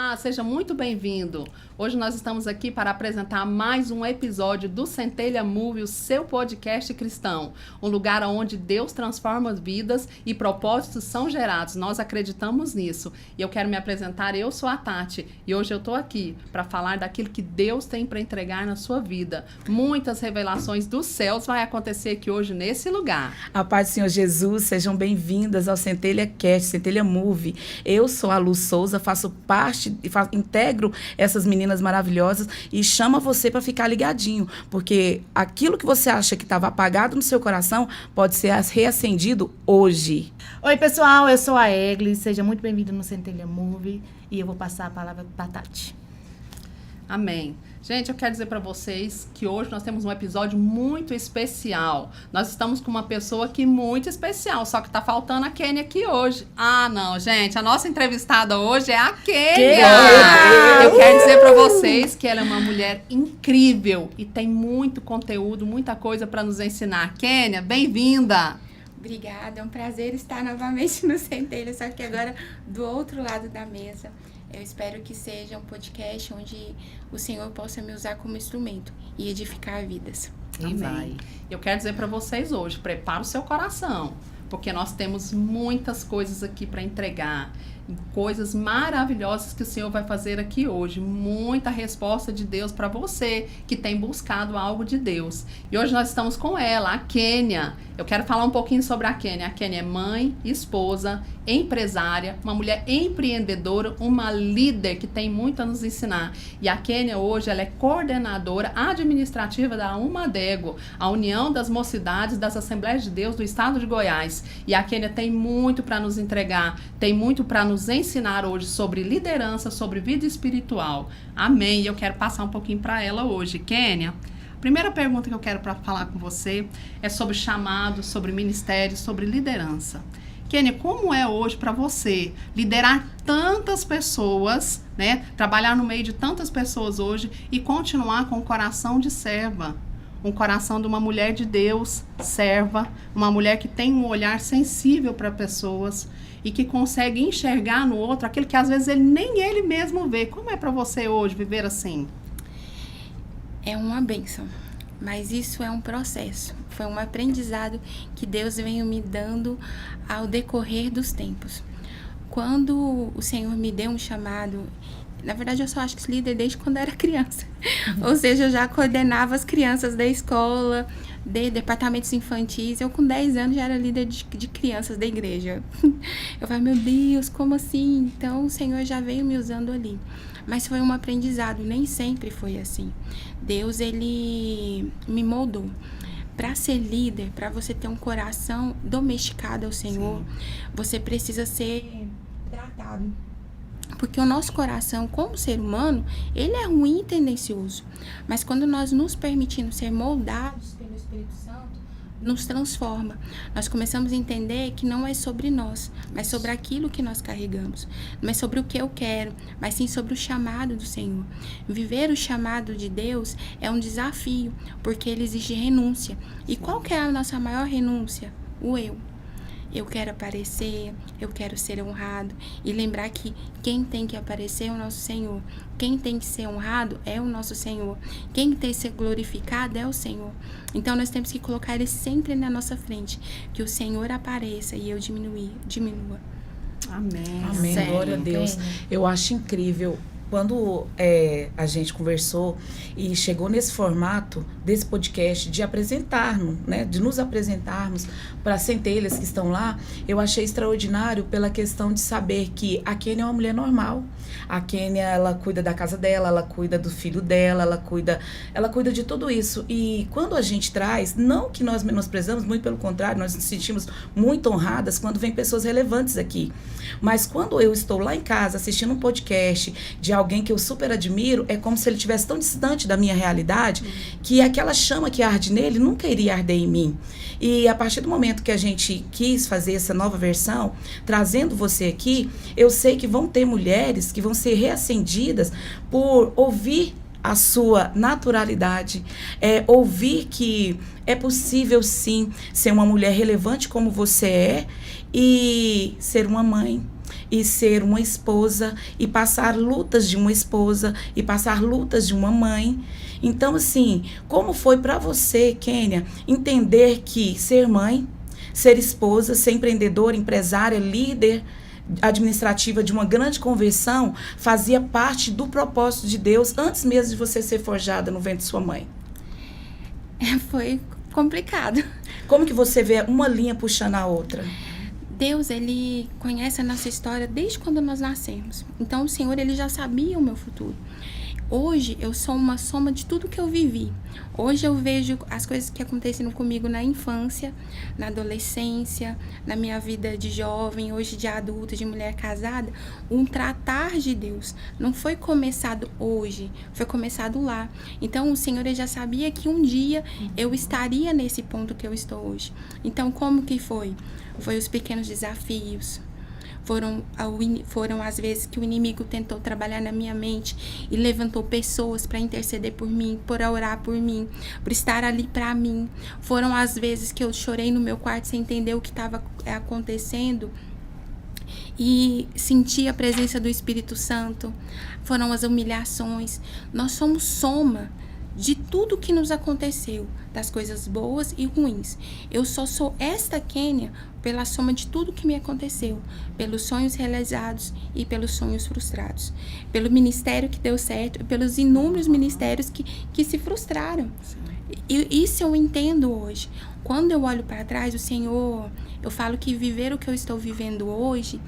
Olá, seja muito bem-vindo. Hoje nós estamos aqui para apresentar mais um episódio do Centelha Move, o seu podcast cristão. Um lugar onde Deus transforma vidas e propósitos são gerados. Nós acreditamos nisso. E eu quero me apresentar, eu sou a Tati. E hoje eu estou aqui para falar daquilo que Deus tem para entregar na sua vida. Muitas revelações dos céus vai acontecer aqui hoje nesse lugar. A paz do Senhor Jesus, sejam bem-vindas ao Centelha Cast, Centelha Move. Eu sou a Lu Souza, faço parte, integro essas meninas maravilhosas e chamo você para ficar ligadinho, porque aquilo que você acha que estava apagado no seu coração pode ser reacendido hoje. Oi, pessoal, eu sou a Egli, seja muito bem-vindo no Centelha Move e eu vou passar a palavra para a Tati. Amém. Gente, eu quero dizer para vocês que hoje nós temos um episódio muito especial. Nós estamos com uma pessoa aqui muito especial, só que tá faltando a Kênia aqui hoje. Ah, não, gente, a nossa entrevistada hoje é a Kênia. Eu quero dizer para vocês que ela é uma mulher incrível e tem muito conteúdo, muita coisa para nos ensinar. Kênia, bem-vinda. Obrigada, é um prazer estar novamente no Centelha, só que agora do outro lado da mesa. Eu espero que seja um podcast onde o Senhor possa me usar como instrumento e edificar vidas. Amém. Eu quero dizer para vocês hoje, prepara o seu coração, porque nós temos muitas coisas aqui para entregar, coisas maravilhosas que o Senhor vai fazer aqui hoje, muita resposta de Deus para você que tem buscado algo de Deus. E hoje nós estamos com ela, a Kênia. Eu quero falar um pouquinho sobre a Kênia. A Kênia é mãe, esposa, empresária, uma mulher empreendedora, uma líder que tem muito a nos ensinar. E a Kênia hoje ela é coordenadora administrativa da Umadego, a União das Mocidades das Assembleias de Deus do Estado de Goiás. E a Kênia tem muito para nos entregar, tem muito para nos ensinar hoje sobre liderança, sobre vida espiritual. Amém. E eu quero passar um pouquinho para ela hoje. Kênia, a primeira pergunta que eu quero falar com você é sobre chamado, sobre ministério, sobre liderança. Kênia, como é hoje para você liderar tantas pessoas, né? Trabalhar no meio de tantas pessoas hoje e continuar com o coração de serva? Um coração de uma mulher de Deus, serva, uma mulher que tem um olhar sensível para pessoas e que consegue enxergar no outro aquilo que às vezes nem ele mesmo vê. Como é para você hoje viver assim? É uma bênção, mas isso é um processo. Foi um aprendizado que Deus veio me dando ao decorrer dos tempos. Quando o Senhor me deu um chamado, na verdade eu só acho que líder desde quando eu era criança. Ou seja, eu já coordenava as crianças da escola, de departamentos infantis. Eu com 10 anos já era líder de crianças da igreja. Eu falei, meu Deus, como assim? Então o Senhor já veio me usando ali. Mas foi um aprendizado, nem sempre foi assim. Deus, ele me moldou. Para ser líder, para você ter um coração domesticado ao Senhor, você precisa ser tratado. Porque o nosso coração, como ser humano, ele é ruim e tendencioso. Mas quando nós nos permitimos ser moldados pelo Espírito Santo, nos transforma. Nós começamos a entender que não é sobre nós, mas sobre aquilo que nós carregamos. Não é sobre o que eu quero, mas sim sobre o chamado do Senhor. Viver o chamado de Deus é um desafio, porque ele exige renúncia. E qual que é a nossa maior renúncia? O eu. Eu quero aparecer, eu quero ser honrado. E lembrar que quem tem que aparecer é o nosso Senhor. Quem tem que ser honrado é o nosso Senhor. Quem tem que ser glorificado é o Senhor. Então nós temos que colocar ele sempre na nossa frente. Que o Senhor apareça e eu diminua. Amém. Amém. Sério. Glória a Deus. Eu acho incrível. Quando a gente conversou e chegou nesse formato desse podcast de apresentarmos, né, de nos apresentarmos para as centelhas que estão lá, eu achei extraordinário pela questão de saber que a Kênia é uma mulher normal. A Kênia, ela cuida da casa dela, ela cuida do filho dela, ela cuida de tudo isso. E quando a gente traz, não que nós menosprezamos, muito pelo contrário, nós nos sentimos muito honradas quando vem pessoas relevantes aqui. Mas quando eu estou lá em casa assistindo um podcast de alguém que eu super admiro, é como se ele estivesse tão distante da minha realidade que aquela chama que arde nele nunca iria arder em mim. E a partir do momento que a gente quis fazer essa nova versão, trazendo você aqui, eu sei que vão ter mulheres que vão ser reacendidas por ouvir a sua naturalidade, ouvir que é possível sim ser uma mulher relevante como você é e ser uma mãe. e ser uma esposa e passar lutas de uma esposa e passar lutas de uma mãe. Então, assim, como foi para você, Kênia, entender que ser mãe, ser esposa, ser empreendedora, empresária, líder administrativa de uma grande conversão fazia parte do propósito de Deus antes mesmo de você ser forjada no ventre de sua mãe? Foi complicado. Como que você vê uma linha puxando a outra? Deus, ele conhece a nossa história desde quando nós nascemos. Então, o Senhor, ele já sabia o meu futuro. Hoje, eu sou uma soma de tudo que eu vivi. Hoje, eu vejo as coisas que aconteceram comigo na infância, na adolescência, na minha vida de jovem, hoje de adulta, de mulher casada. Um tratar de Deus não foi começado hoje, foi começado lá. Então, o Senhor, ele já sabia que um dia eu estaria nesse ponto que eu estou hoje. Então, como que foi? Foi os pequenos desafios. Foram as vezes que o inimigo tentou trabalhar na minha mente e levantou pessoas para interceder por mim, por orar por mim, por estar ali para mim. Foram as vezes que eu chorei no meu quarto sem entender o que estava acontecendo e senti a presença do Espírito Santo. Foram as humilhações. Nós somos soma de tudo que nos aconteceu, das coisas boas e ruins. Eu só sou esta Kênia pela soma de tudo que me aconteceu, pelos sonhos realizados e pelos sonhos frustrados, pelo ministério que deu certo e pelos inúmeros ministérios que se frustraram. E isso eu entendo hoje. Quando eu olho para trás, o Senhor, eu falo que viver o que eu estou vivendo hoje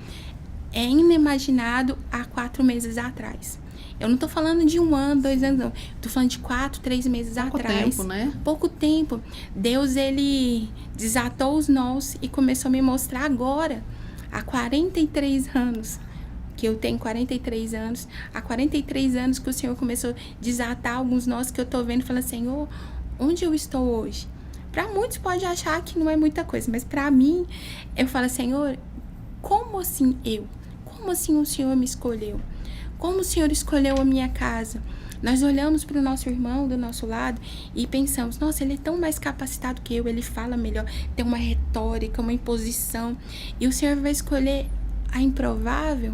é inimaginado há 4 meses atrás. Eu não tô falando de 1 ano, 2 anos, não. Tô falando de 4, 3 meses atrás. Pouco tempo, né? Pouco tempo. Deus, ele desatou os nós e começou a me mostrar agora, há 43 anos, que eu tenho 43 anos, há 43 anos que o Senhor começou a desatar alguns nós que eu tô vendo e falando, Senhor, onde eu estou hoje? Para muitos pode achar que não é muita coisa, mas para mim, eu falo, Senhor, como assim eu? Como assim o Senhor me escolheu? Como o Senhor escolheu a minha casa? Nós olhamos para o nosso irmão do nosso lado e pensamos, nossa, ele é tão mais capacitado que eu, ele fala melhor, tem uma retórica, uma imposição. E o Senhor vai escolher a improvável,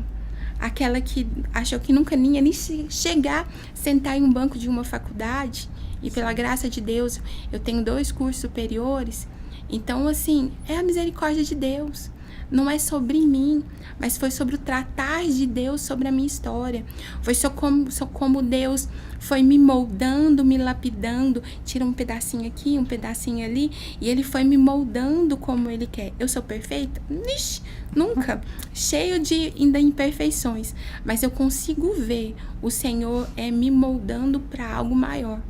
aquela que achou que nunca ia nem chegar, sentar em um banco de uma faculdade. E pela graça de Deus, eu tenho 2 cursos superiores. Então, assim, é a misericórdia de Deus. Não é sobre mim, mas foi sobre o tratar de Deus sobre a minha história. Foi só como Deus foi me moldando, me lapidando, tira um pedacinho aqui, um pedacinho ali, e Ele foi me moldando como Ele quer. Eu sou perfeita? Ixi, nunca. Cheio de ainda imperfeições, mas eu consigo ver o Senhor me moldando para algo maior,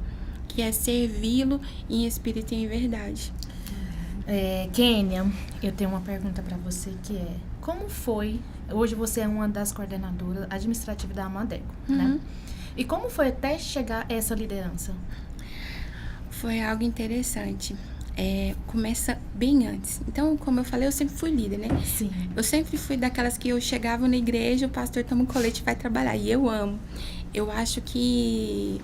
que é servi-lo em espírito e em verdade. Kênia, eu tenho uma pergunta para você que é, como foi, hoje você é uma das coordenadoras administrativas da Amadeco, né? E como foi até chegar a essa liderança? Foi algo interessante. Começa bem antes. Então, como eu falei, eu sempre fui líder, né? Sim. Eu sempre fui daquelas que eu chegava na igreja, o pastor toma um colete e vai trabalhar. E eu amo. Eu acho que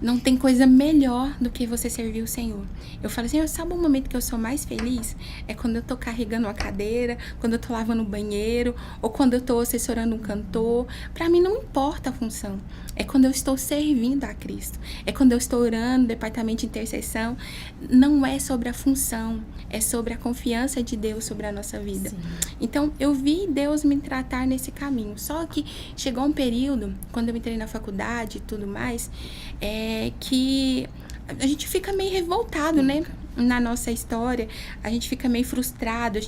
não tem coisa melhor do que você servir o Senhor. Eu falo assim, sabe o momento que eu sou mais feliz? É quando eu tô carregando uma cadeira, quando eu tô lavando o banheiro, ou quando eu tô assessorando um cantor. Pra mim não importa a função. É quando eu estou servindo a Cristo. É quando eu estou orando no departamento de intercessão. Não é sobre a função, é sobre a confiança de Deus sobre a nossa vida. Sim. Então, eu vi Deus me tratar nesse caminho. Só que chegou um período, quando eu entrei na faculdade e tudo mais, que a gente fica meio revoltado, né? Na nossa história, a gente fica meio frustrado,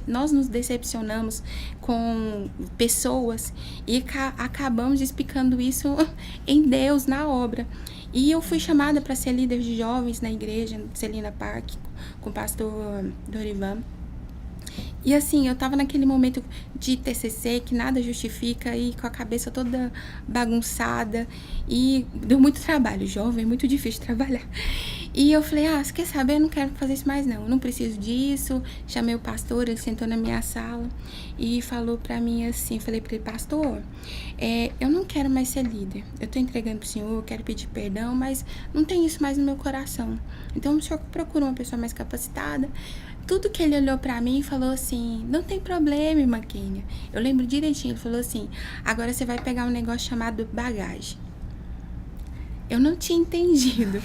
nós nos decepcionamos com pessoas e acabamos despicando isso em Deus, na obra. E eu fui chamada para ser líder de jovens na igreja, Celina Park, com o pastor Dorivan. E assim, eu tava naquele momento de TCC, que nada justifica, e com a cabeça toda bagunçada, e deu muito trabalho, jovem, muito difícil trabalhar. E eu falei, você quer saber? Eu não quero fazer isso mais não, eu não preciso disso. Chamei o pastor, ele sentou na minha sala e falou pra mim assim, falei pra ele, pastor, eu não quero mais ser líder, eu tô entregando pro senhor, eu quero pedir perdão, mas não tem isso mais no meu coração. Então o senhor procura uma pessoa mais capacitada. tudo que ele olhou pra mim e falou assim, não tem problema, irmã Kênia. Eu lembro direitinho, ele falou assim, agora você vai pegar um negócio chamado bagagem. Eu não tinha entendido.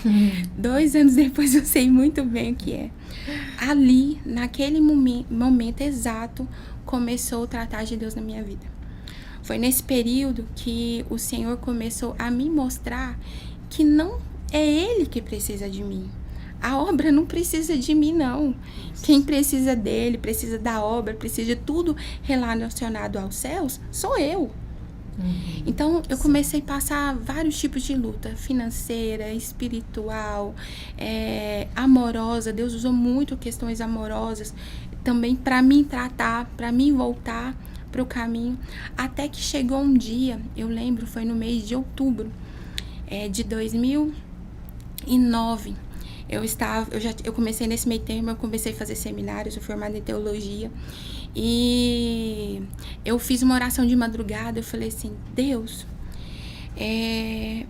2 anos depois eu sei muito bem o que é. Ali, naquele momento exato, começou o tratar de Deus na minha vida. Foi nesse período que o Senhor começou a me mostrar que não é Ele que precisa de mim. A obra não precisa de mim, não. Quem precisa dele, precisa da obra, precisa de tudo relacionado aos céus, sou eu. Então, eu comecei a passar vários tipos de luta. Financeira, espiritual, amorosa. Deus usou muito questões amorosas também para mim tratar, para mim voltar para o caminho. Até que chegou um dia, eu lembro, foi no mês de outubro de 2009. Eu comecei nesse meio termo, eu comecei a fazer seminário, sou formada em teologia. E eu fiz uma oração de madrugada, eu falei assim, Deus,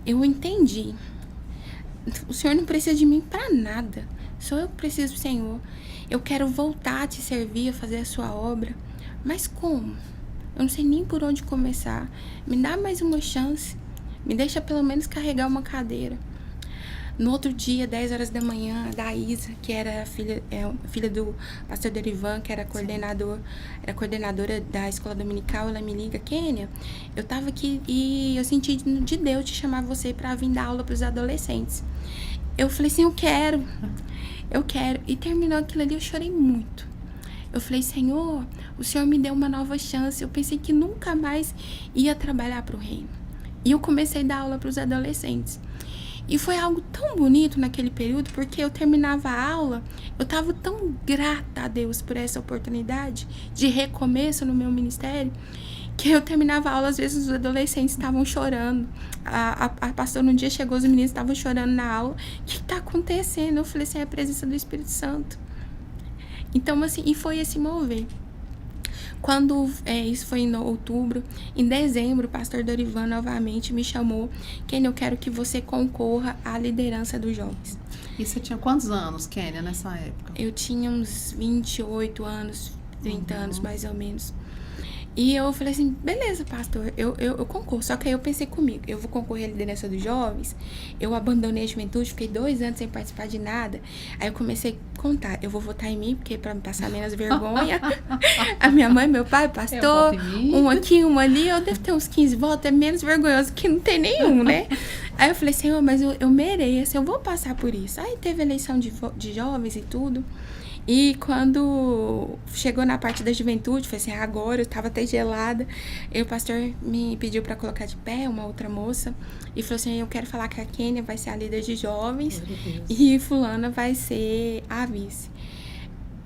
eu entendi. O Senhor não precisa de mim para nada. Sou eu que preciso do Senhor. Eu quero voltar a te servir, a fazer a sua obra. Mas como? Eu não sei nem por onde começar. Me dá mais uma chance. Me deixa pelo menos carregar uma cadeira. No outro dia, 10 horas da manhã, da Isa, que era filha do pastor Dorivan, que era coordenadora da escola dominical, ela me liga, Kênia, eu tava aqui e eu senti de Deus te chamar você para vir dar aula para os adolescentes. Eu falei assim, eu quero. E terminou aquilo ali, eu chorei muito. Eu falei, Senhor, o Senhor me deu uma nova chance. Eu pensei que nunca mais ia trabalhar para o reino. E eu comecei a dar aula para os adolescentes. E foi algo tão bonito naquele período, porque eu terminava a aula, eu estava tão grata a Deus por essa oportunidade de recomeço no meu ministério, que eu terminava a aula, às vezes os adolescentes estavam chorando. A pastora um dia chegou, os meninos estavam chorando na aula. O que está acontecendo? Eu falei assim, é a presença do Espírito Santo. Então, assim, e foi esse mover. Quando isso foi em outubro, em dezembro, o pastor Dorivan novamente me chamou. Kênia, eu quero que você concorra à liderança dos jovens. E você tinha quantos anos, Kênia, nessa época? Eu tinha uns 28 anos, 30 anos mais ou menos. E eu falei assim, beleza, pastor, eu concorro. Só que aí eu pensei comigo, eu vou concorrer à liderança dos jovens. Eu abandonei a juventude, fiquei 2 anos sem participar de nada. Aí eu comecei a contar, eu vou votar em mim, porque pra me passar menos vergonha. A minha mãe, meu pai, pastor, um aqui, um ali, eu devo ter uns 15 votos, é menos vergonhoso que não tem nenhum, né? Aí eu falei, Senhor, mas eu mereço, eu vou passar por isso. Aí teve eleição de jovens e tudo. E quando chegou na parte da juventude, foi assim, agora, eu tava até gelada. E o pastor me pediu para colocar de pé, uma outra moça. E falou assim, eu quero falar que a Kênia vai ser a líder de jovens. E fulana vai ser a vice.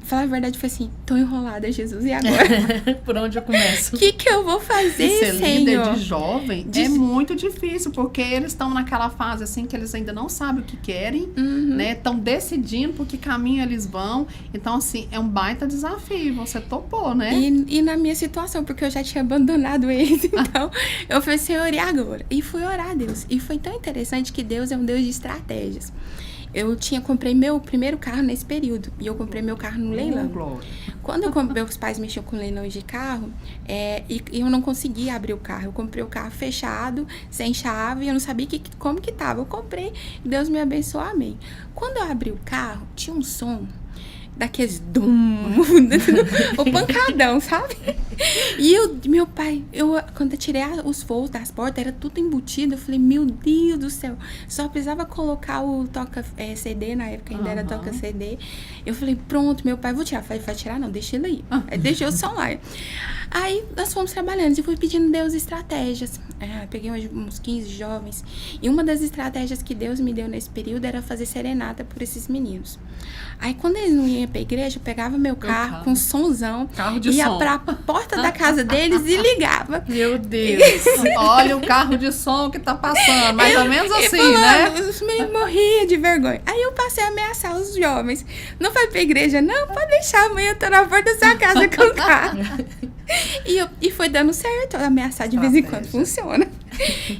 Falar a verdade, foi assim, tô enrolada, Jesus, e agora? Por onde eu começo? O que eu vou fazer, Ser Senhor? líder de jovem é muito difícil, porque eles estão naquela fase, assim, que eles ainda não sabem o que querem, né? Estão decidindo por que caminho eles vão. Então, assim, é um baita desafio. Você topou, né? E na minha situação, porque eu já tinha abandonado eles, então eu falei, Senhor, e agora? E fui orar a Deus. E foi tão interessante que Deus é um Deus de estratégias. Eu comprei meu primeiro carro nesse período. E eu comprei meu carro no leilão. Quando meus pais mexiam com leilões de carro, e eu não conseguia abrir o carro. Eu comprei o carro fechado, sem chave, eu não sabia como que tava. Eu comprei, Deus me abençoou, amém. Quando eu abri o carro, tinha um som daqueles o pancadão, sabe? E meu pai, quando eu tirei os forros das portas, era tudo embutido. Eu falei, meu Deus do céu, só precisava colocar o toca CD, na época ainda era toca CD. Eu falei, pronto, meu pai, vou tirar. Eu falei, vai tirar? Não, deixa ele aí. Aí deixei o som lá. Aí nós fomos trabalhando e fui pedindo Deus estratégias. Peguei uns 15 jovens. E uma das estratégias que Deus me deu nesse período era fazer serenata por esses meninos. Aí quando eles não iam pra igreja, eu pegava meu carro com somzão, ia pra porta da casa deles e ligava. Meu Deus! Olha o carro de som que tá passando, mais ou menos assim, né? Os meninos morriam de vergonha. Aí eu passei a ameaçar os jovens. Não vai pra igreja, não? Pode deixar, amanhã eu tô na porta da sua casa com o carro. E foi dando certo, ameaçar de vez em quando funciona.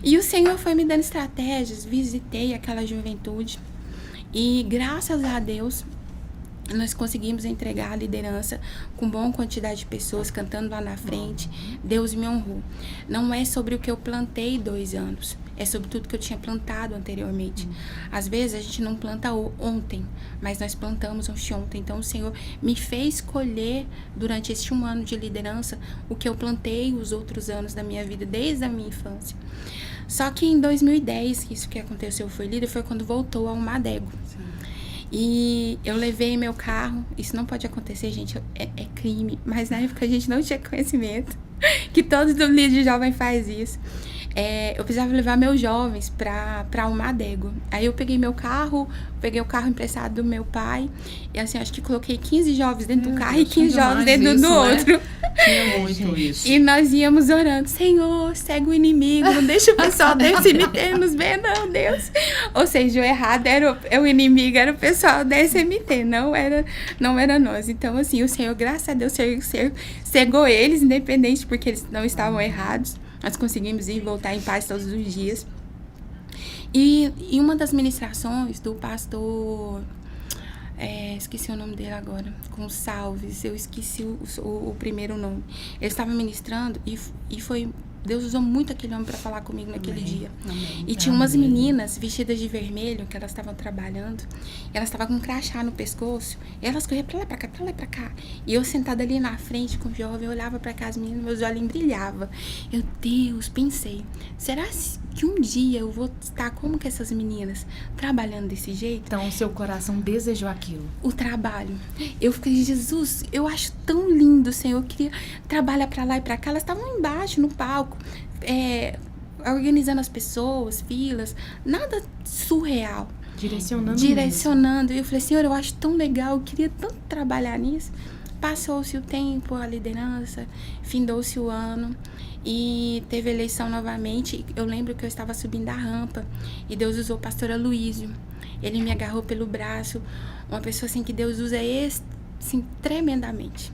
E o Senhor foi me dando estratégias, visitei aquela juventude. E graças a Deus, nós conseguimos entregar a liderança com boa quantidade de pessoas cantando lá na frente. Deus me honrou. Não é sobre o que eu plantei 2 anos, é sobre tudo que eu tinha plantado anteriormente. Às vezes a gente não planta ontem, mas nós plantamos ontem. Então o Senhor me fez colher durante este 1 ano de liderança o que eu plantei os outros anos da minha vida, desde a minha infância. Só que em 2010, isso que aconteceu foi líder, foi quando voltou ao Madego. E eu levei meu carro, isso não pode acontecer, gente, é crime, mas na época a gente não tinha conhecimento, que todo líder jovem faz isso. Eu precisava levar meus jovens para o Madego. Aí eu peguei o carro emprestado do meu pai, e assim, acho que coloquei 15 jovens dentro do carro e 15 jovens dentro do outro. Tinha muito isso. E nós íamos orando, Senhor, segue o inimigo, não deixa o pessoal desse cemitério nos ver, não, Deus. Ou seja, o errado era o inimigo, era o pessoal da SMT, não era nós. Então, assim, o Senhor, graças a Deus, cegou eles, independente, porque eles não estavam errados. Nós conseguimos ir e voltar em paz todos os dias. E em uma das ministrações do pastor... esqueci o nome dele agora, Gonçalves, eu esqueci o primeiro nome. Ele estava ministrando e foi... Deus usou muito aquele homem para falar comigo naquele dia. Amém. E tinha umas meninas vestidas de vermelho, que elas estavam trabalhando, e elas estavam com um crachá no pescoço, e elas corriam pra lá e pra cá. E eu sentada ali na frente com o jovem, eu olhava pra cá, as meninas, meus olhos brilhavam. Eu, Deus, pensei, será que um dia eu vou estar como que essas meninas, trabalhando desse jeito? Então, o seu coração desejou aquilo. O trabalho. Eu fiquei, Jesus, eu acho tão lindo, Senhor. Eu queria trabalhar pra lá e pra cá. Elas estavam embaixo, no palco, organizando as pessoas, filas, nada surreal. Direcionando. E eu falei, Senhor, eu acho tão legal, eu queria tanto trabalhar nisso. Passou-se o tempo, a liderança, findou-se o ano. E teve eleição novamente. Eu lembro que eu estava subindo a rampa e Deus usou o pastor Aloísio. Ele me agarrou pelo braço, uma pessoa assim que Deus usa assim, tremendamente.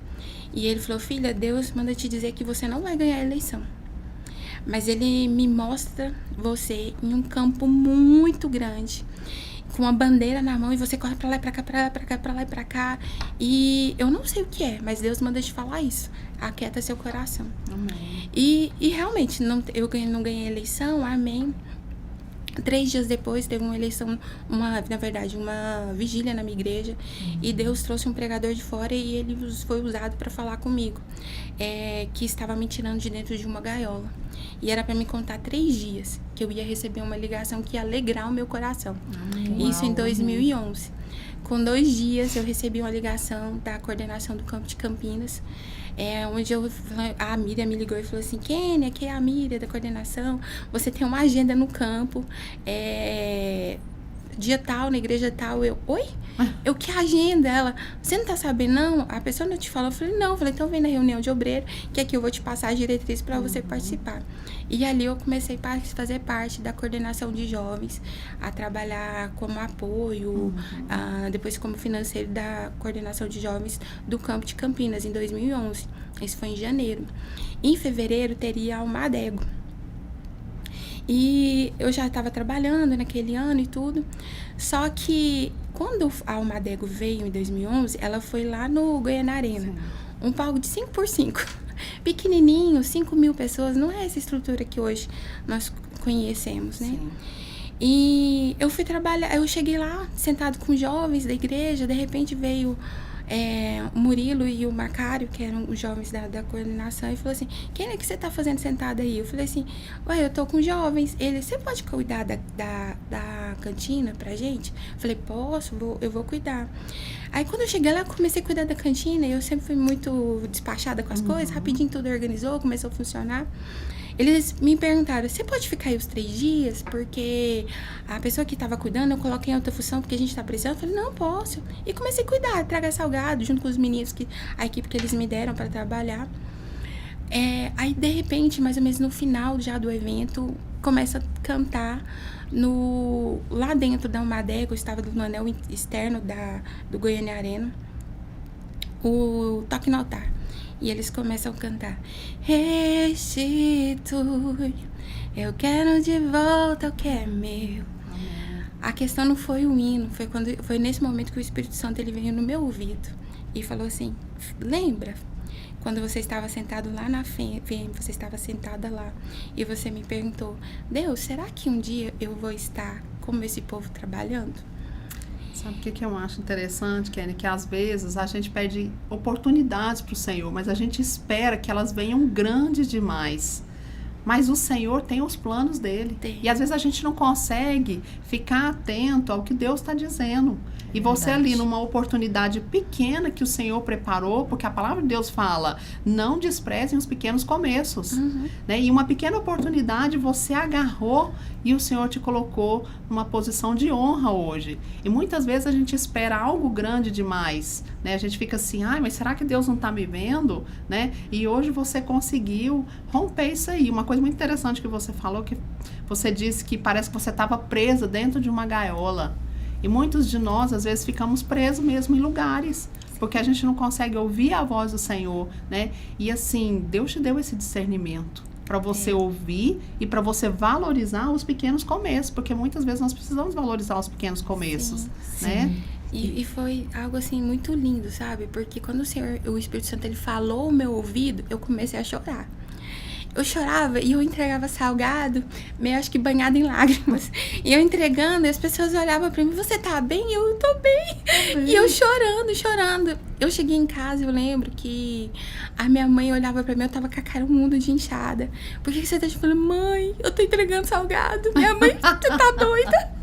E ele falou, filha, Deus manda te dizer que você não vai ganhar a eleição, mas ele me mostra você em um campo muito grande, com uma bandeira na mão, e você corre pra lá e pra cá, pra lá e pra cá, pra lá e pra cá. E eu não sei o que é, mas Deus manda te falar isso. Aquieta seu coração. Amém. E realmente, eu não ganhei a eleição, amém. 3 dias depois, teve uma eleição, uma vigília na minha igreja. E Deus trouxe um pregador de fora e ele foi usado para falar comigo. Que estava me tirando de dentro de uma gaiola. E era para me contar 3 dias que eu ia receber uma ligação que ia alegrar o meu coração. Isso em 2011. Com 2 dias, eu recebi uma ligação da coordenação do campo de Campinas. Onde a Miriam me ligou e falou assim, Kênia, aqui é a Miriam da coordenação, você tem uma agenda no campo, dia tal, na igreja tal. Oi? Eu, que agenda? Ela, você não tá sabendo, não? A pessoa não te falou? Eu falei, não. Eu falei, então vem na reunião de obreiro, que aqui eu vou te passar as diretrizes para você participar. E ali eu comecei a fazer parte da coordenação de jovens, a trabalhar como apoio, depois como financeiro da coordenação de jovens do campo de Campinas, em 2011. Isso foi em janeiro. Em fevereiro teria o Madego. E eu já estava trabalhando naquele ano e tudo. Só que quando a Almadego veio em 2011, ela foi lá no Goiânia Arena. Sim. Um palco de 5x5. Pequenininho, 5.000 pessoas. Não é essa estrutura que hoje nós conhecemos, né? Sim. E eu fui trabalhar, eu cheguei lá, sentado com jovens da igreja. De repente veio o Murilo e o Macário, que eram os jovens da coordenação, e falou assim, quem é que você tá fazendo sentado aí? Eu falei assim, ué, eu tô com jovens. Ele, você pode cuidar da cantina pra gente? Eu falei, posso, eu vou cuidar. Aí quando eu cheguei lá, eu comecei a cuidar da cantina, e eu sempre fui muito despachada com as coisas, rapidinho tudo organizou, começou a funcionar. Eles me perguntaram, você pode ficar aí os 3 dias? Porque a pessoa que estava cuidando, eu coloquei em outra função porque a gente está precisando. Eu falei, não, posso. E comecei a cuidar, tragar salgado, junto com os meninos, a equipe que eles me deram para trabalhar. Aí, de repente, mais ou menos no final já do evento, começa a cantar lá dentro da Almadego, eu estava no anel externo do Goiânia Arena, o Toque no Altar. E eles começam a cantar, restitui, eu quero de volta o que é meu. A questão não foi o hino, foi nesse momento que o Espírito Santo ele veio no meu ouvido e falou assim: lembra quando você estava sentado lá na frente, você estava sentada lá e você me perguntou: Deus, será que um dia eu vou estar como esse povo trabalhando? Sabe o que eu acho interessante, Kenny? Que às vezes a gente pede oportunidades para o Senhor, mas a gente espera que elas venham grandes demais. Mas o Senhor tem os planos dele. Tem. E às vezes a gente não consegue ficar atento ao que Deus está dizendo. E você ali, numa oportunidade pequena que o Senhor preparou, porque a palavra de Deus fala, não desprezem os pequenos começos. Né? E uma pequena oportunidade você agarrou e o Senhor te colocou numa posição de honra hoje. E muitas vezes a gente espera algo grande demais. Né? A gente fica assim, mas será que Deus não está me vendo? Né? E hoje você conseguiu romper isso aí. Uma coisa muito interessante que você falou, que você disse que parece que você estava presa dentro de uma gaiola. E muitos de nós, às vezes, ficamos presos mesmo em lugares, porque a gente não consegue ouvir a voz do Senhor, né? E assim, Deus te deu esse discernimento para você ouvir e para você valorizar os pequenos começos, porque muitas vezes nós precisamos valorizar os pequenos começos, né? Sim. E foi algo assim muito lindo, sabe? Porque quando o Espírito Santo ele falou o meu ouvido, eu comecei a chorar. Eu chorava e eu entregava salgado, meio acho que banhado em lágrimas. E eu entregando, e as pessoas olhavam pra mim: você tá bem? Eu tô bem. E eu chorando. Eu cheguei em casa, eu lembro que a minha mãe olhava pra mim, eu tava com a cara um mundo de inchada. Por que você tá falando? Mãe, eu tô entregando salgado. Minha mãe, você tá doida?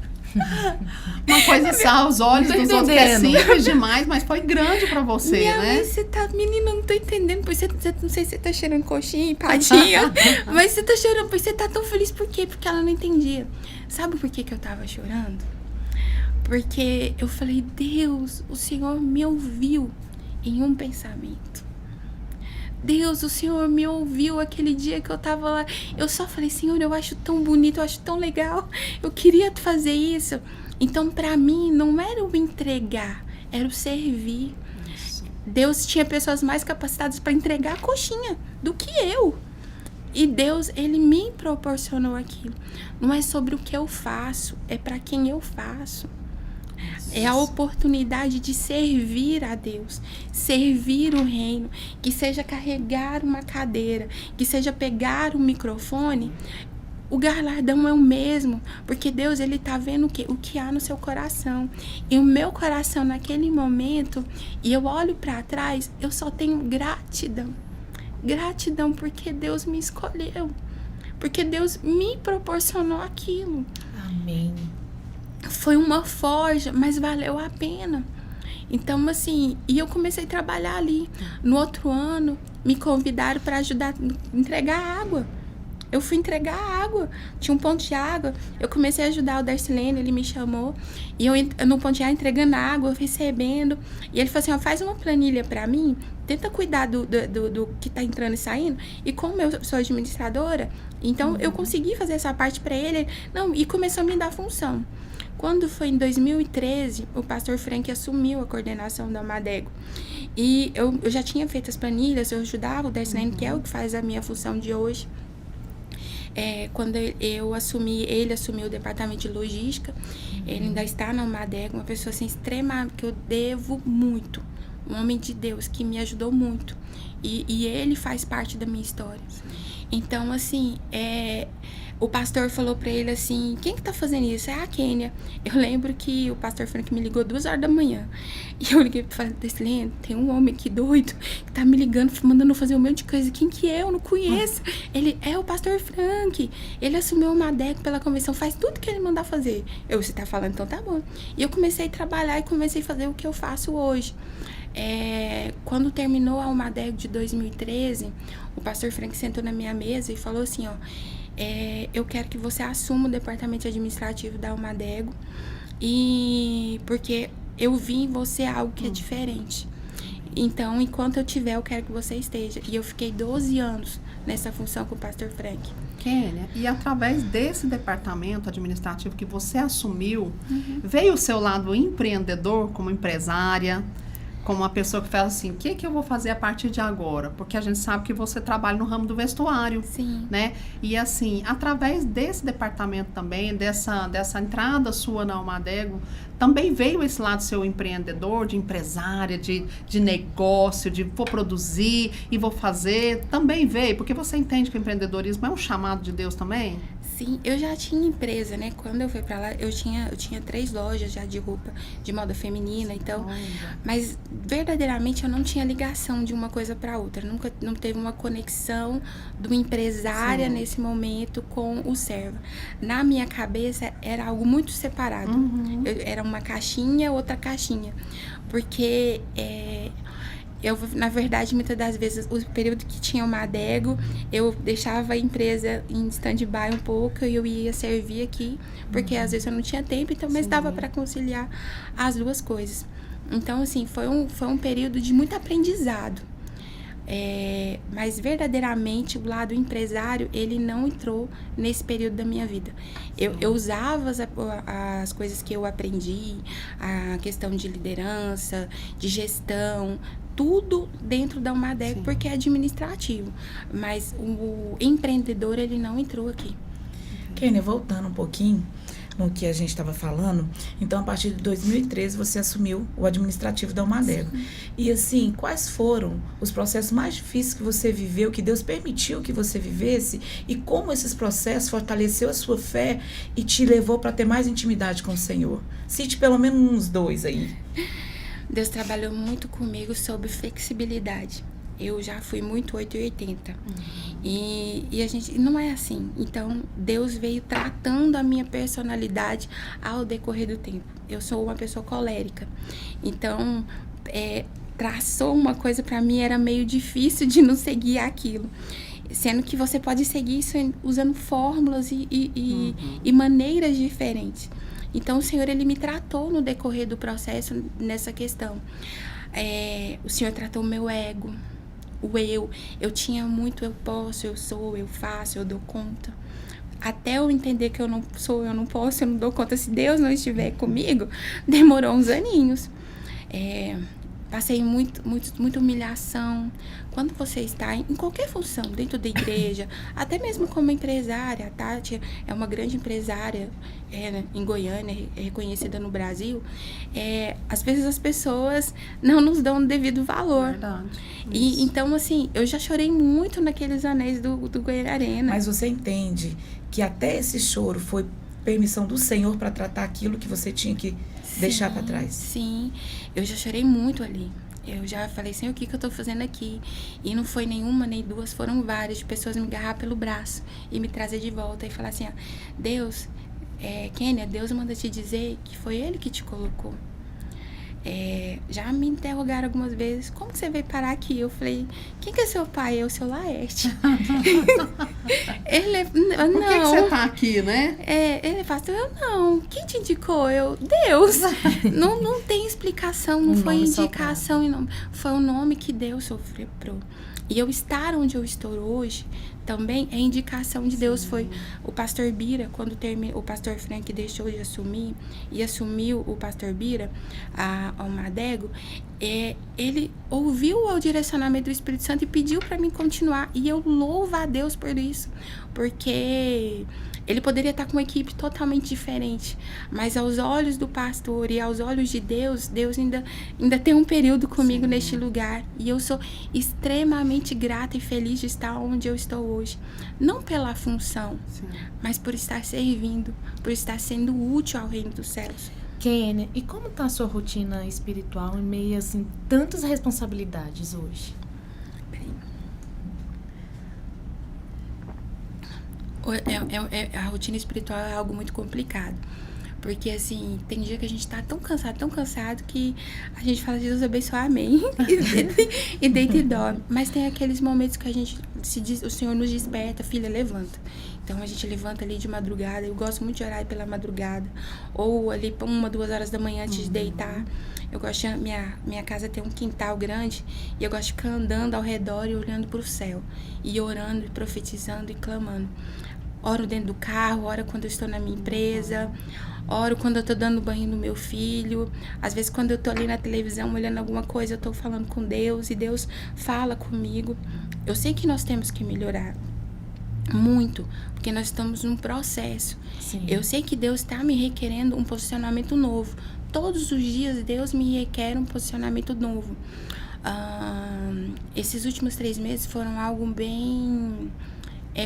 Uma coisa assim, aos olhos dos outros é simples demais, mas foi grande pra você, minha né? Mãe, você tá, menina, não tô entendendo, pois você, não sei se você tá cheirando coxinha, empadinha, mas você tá chorando, pois você tá tão feliz, por quê? Porque ela não entendia. Sabe por que eu tava chorando? Porque eu falei: Deus, o Senhor me ouviu em um pensamento. Deus, o Senhor me ouviu aquele dia que eu tava lá. Eu só falei: Senhor, eu acho tão bonito, eu acho tão legal. Eu queria fazer isso. Então, pra mim, não era o entregar, era o servir. Isso. Deus tinha pessoas mais capacitadas para entregar a coxinha do que eu. E Deus, ele me proporcionou aquilo. Não é sobre o que eu faço, é para quem eu faço. É a oportunidade de servir a Deus, servir o reino, que seja carregar uma cadeira, que seja pegar um microfone. O galardão é o mesmo, porque Deus, ele tá vendo o que há no seu coração. E o meu coração naquele momento, e eu olho para trás, eu só tenho gratidão. Gratidão porque Deus me escolheu, porque Deus me proporcionou aquilo. Amém. Foi uma forja, mas valeu a pena. Então, assim, e eu comecei a trabalhar ali. No outro ano, me convidaram para ajudar a entregar água. Eu fui entregar água. Tinha um ponto de água. Eu comecei a ajudar o Darcilene, ele me chamou. E eu no ponto de água entregando água, recebendo. E ele falou assim: faz uma planilha para mim. Tenta cuidar do que tá entrando e saindo. E como eu sou administradora, então eu consegui fazer essa parte para ele. Não, e começou a me dar função. Quando foi em 2013, o pastor Frank assumiu a coordenação da Amadego. E eu já tinha feito as planilhas, eu ajudava o Darcilene, que é o que faz a minha função de hoje. Quando eu assumi, ele assumiu o departamento de logística. Ele ainda está na Amadego, uma pessoa assim, extremamente, que eu devo muito. Um homem de Deus que me ajudou muito. E ele faz parte da minha história. Então, assim, o pastor falou pra ele assim: quem que tá fazendo isso? É a Kênia. Eu lembro que o pastor Frank me ligou 2 horas da manhã. E eu liguei e falei: Darcilene, tem um homem aqui doido que tá me ligando, mandando fazer um monte de coisa. Quem que é? Eu não conheço. Ele é o pastor Frank. Ele assumiu uma Amadego pela convenção, faz tudo que ele mandar fazer. Você tá falando, então tá bom. E eu comecei a trabalhar e comecei a fazer o que eu faço hoje. Quando terminou a Amadego de 2013, o pastor Frank sentou na minha mesa e falou assim: eu quero que você assuma o departamento administrativo da Amadego, e porque eu vi em você algo que é diferente. Então, enquanto eu tiver, eu quero que você esteja. E eu fiquei 12 anos nessa função com o pastor Frank. Kênia, e através desse departamento administrativo que você assumiu, veio o seu lado empreendedor como empresária, como uma pessoa que fala assim, o que eu vou fazer a partir de agora? Porque a gente sabe que você trabalha no ramo do vestuário, Sim. né? E assim, através desse departamento também, dessa entrada sua na Almadego, também veio esse lado seu empreendedor, de empresária, de negócio, de vou produzir e vou fazer, também veio, porque você entende que o empreendedorismo é um chamado de Deus também? Sim, eu já tinha empresa, né? Quando eu fui pra lá, eu tinha 3 lojas já de roupa, de moda feminina, então... Olha. Mas, verdadeiramente, eu não tinha ligação de uma coisa pra outra. Não teve uma conexão do empresária Sim. nesse momento com o servo. Na minha cabeça, era algo muito separado. Uhum. Era uma caixinha, outra caixinha. Porque... Eu, na verdade, muitas das vezes, o período que tinha uma adego, eu deixava a empresa em stand-by um pouco e eu ia servir aqui, porque às vezes eu não tinha tempo, então, mas Sim. dava para conciliar as duas coisas. Então, assim, foi um período de muito aprendizado. Mas, verdadeiramente, o lado empresário, ele não entrou nesse período da minha vida. Eu usava as coisas que eu aprendi, a questão de liderança, de gestão, tudo dentro da Almadego, Sim. porque é administrativo. Mas o empreendedor, ele não entrou aqui. Kênia, voltando um pouquinho no que a gente estava falando, então a partir de 2013 você assumiu o administrativo da Almadego. E assim, quais foram os processos mais difíceis que você viveu, que Deus permitiu que você vivesse, e como esses processos fortaleceu a sua fé e te levou para ter mais intimidade com o Senhor? Cite pelo menos uns 2 aí. Deus trabalhou muito comigo sobre flexibilidade. Eu já fui muito 880. E a gente não é assim. Então, Deus veio tratando a minha personalidade ao decorrer do tempo. Eu sou uma pessoa colérica. Então, traçou uma coisa pra mim, era meio difícil de não seguir aquilo. Sendo que você pode seguir isso usando fórmulas e maneiras diferentes. Então, o Senhor, ele me tratou no decorrer do processo nessa questão. O Senhor tratou o meu ego, o eu. Eu tinha muito eu posso, eu sou, eu faço, eu dou conta. Até eu entender que eu não sou, eu não posso, eu não dou conta. Se Deus não estiver comigo, demorou uns aninhos. Passei muita humilhação. Quando você está em qualquer função, dentro da igreja, até mesmo como empresária, a Tati é uma grande empresária em Goiânia, reconhecida no Brasil, às vezes as pessoas não nos dão o devido valor. Verdade. E, então, assim, eu já chorei muito naqueles anéis do Goiânia Arena. Mas você entende que até esse choro foi permissão do Senhor para tratar aquilo que você tinha que deixar para trás? Sim, eu já chorei muito ali. Eu já falei, Senhor, o que eu tô fazendo aqui? E não foi nenhuma, nem duas, foram várias de pessoas me agarrar pelo braço e me trazer de volta e falar assim, Deus, Kênia, Deus manda te dizer que foi Ele que te colocou. Já me interrogaram algumas vezes, como que você veio parar aqui? Eu falei, quem que é seu pai? É o seu Laerte. Ele, não. Por que você tá aqui, né? Ele fala, eu não. Quem te indicou? Eu, Deus. não tem explicação, não foi indicação. Foi o nome que Deus soprou. E eu estar onde eu estou hoje, também é indicação de Deus. Foi o pastor Bira, quando o pastor Frank deixou de assumir, e assumiu o pastor Bira, a Almadego, ele ouviu o direcionamento do Espírito Santo e pediu para mim continuar. E eu louvo a Deus por isso, porque ele poderia estar com uma equipe totalmente diferente, mas aos olhos do pastor e aos olhos de Deus, Deus ainda tem um período comigo neste lugar. E eu sou extremamente grata e feliz de estar onde eu estou hoje. Não pela função, mas por estar servindo, por estar sendo útil ao reino dos céus. Kênia, e como está a sua rotina espiritual em meio a assim, tantas responsabilidades hoje? A rotina espiritual é algo muito complicado. Porque, assim, tem dia que a gente tá tão cansado, que a gente fala, Jesus abençoe, amém. E deita e dorme. Mas tem aqueles momentos que a gente o Senhor nos desperta, filha, levanta. Então, a gente levanta ali de madrugada. Eu gosto muito de orar pela madrugada. Ou ali 1, 2 horas da manhã antes de deitar. Eu gosto de... Minha casa tem um quintal grande. E eu gosto de ficar andando ao redor e olhando pro céu. E orando, e profetizando, e clamando. oro dentro do carro, oro quando eu estou na minha empresa, oro quando eu estou dando banho no meu filho. Às vezes, quando eu estou ali na televisão olhando alguma coisa, eu estou falando com Deus e Deus fala comigo. Eu sei que nós temos que melhorar muito, porque nós estamos num processo. Sim. Eu sei que Deus está me requerendo um posicionamento novo. Todos os dias Deus me requer um posicionamento novo. Esses últimos 3 meses foram algo bem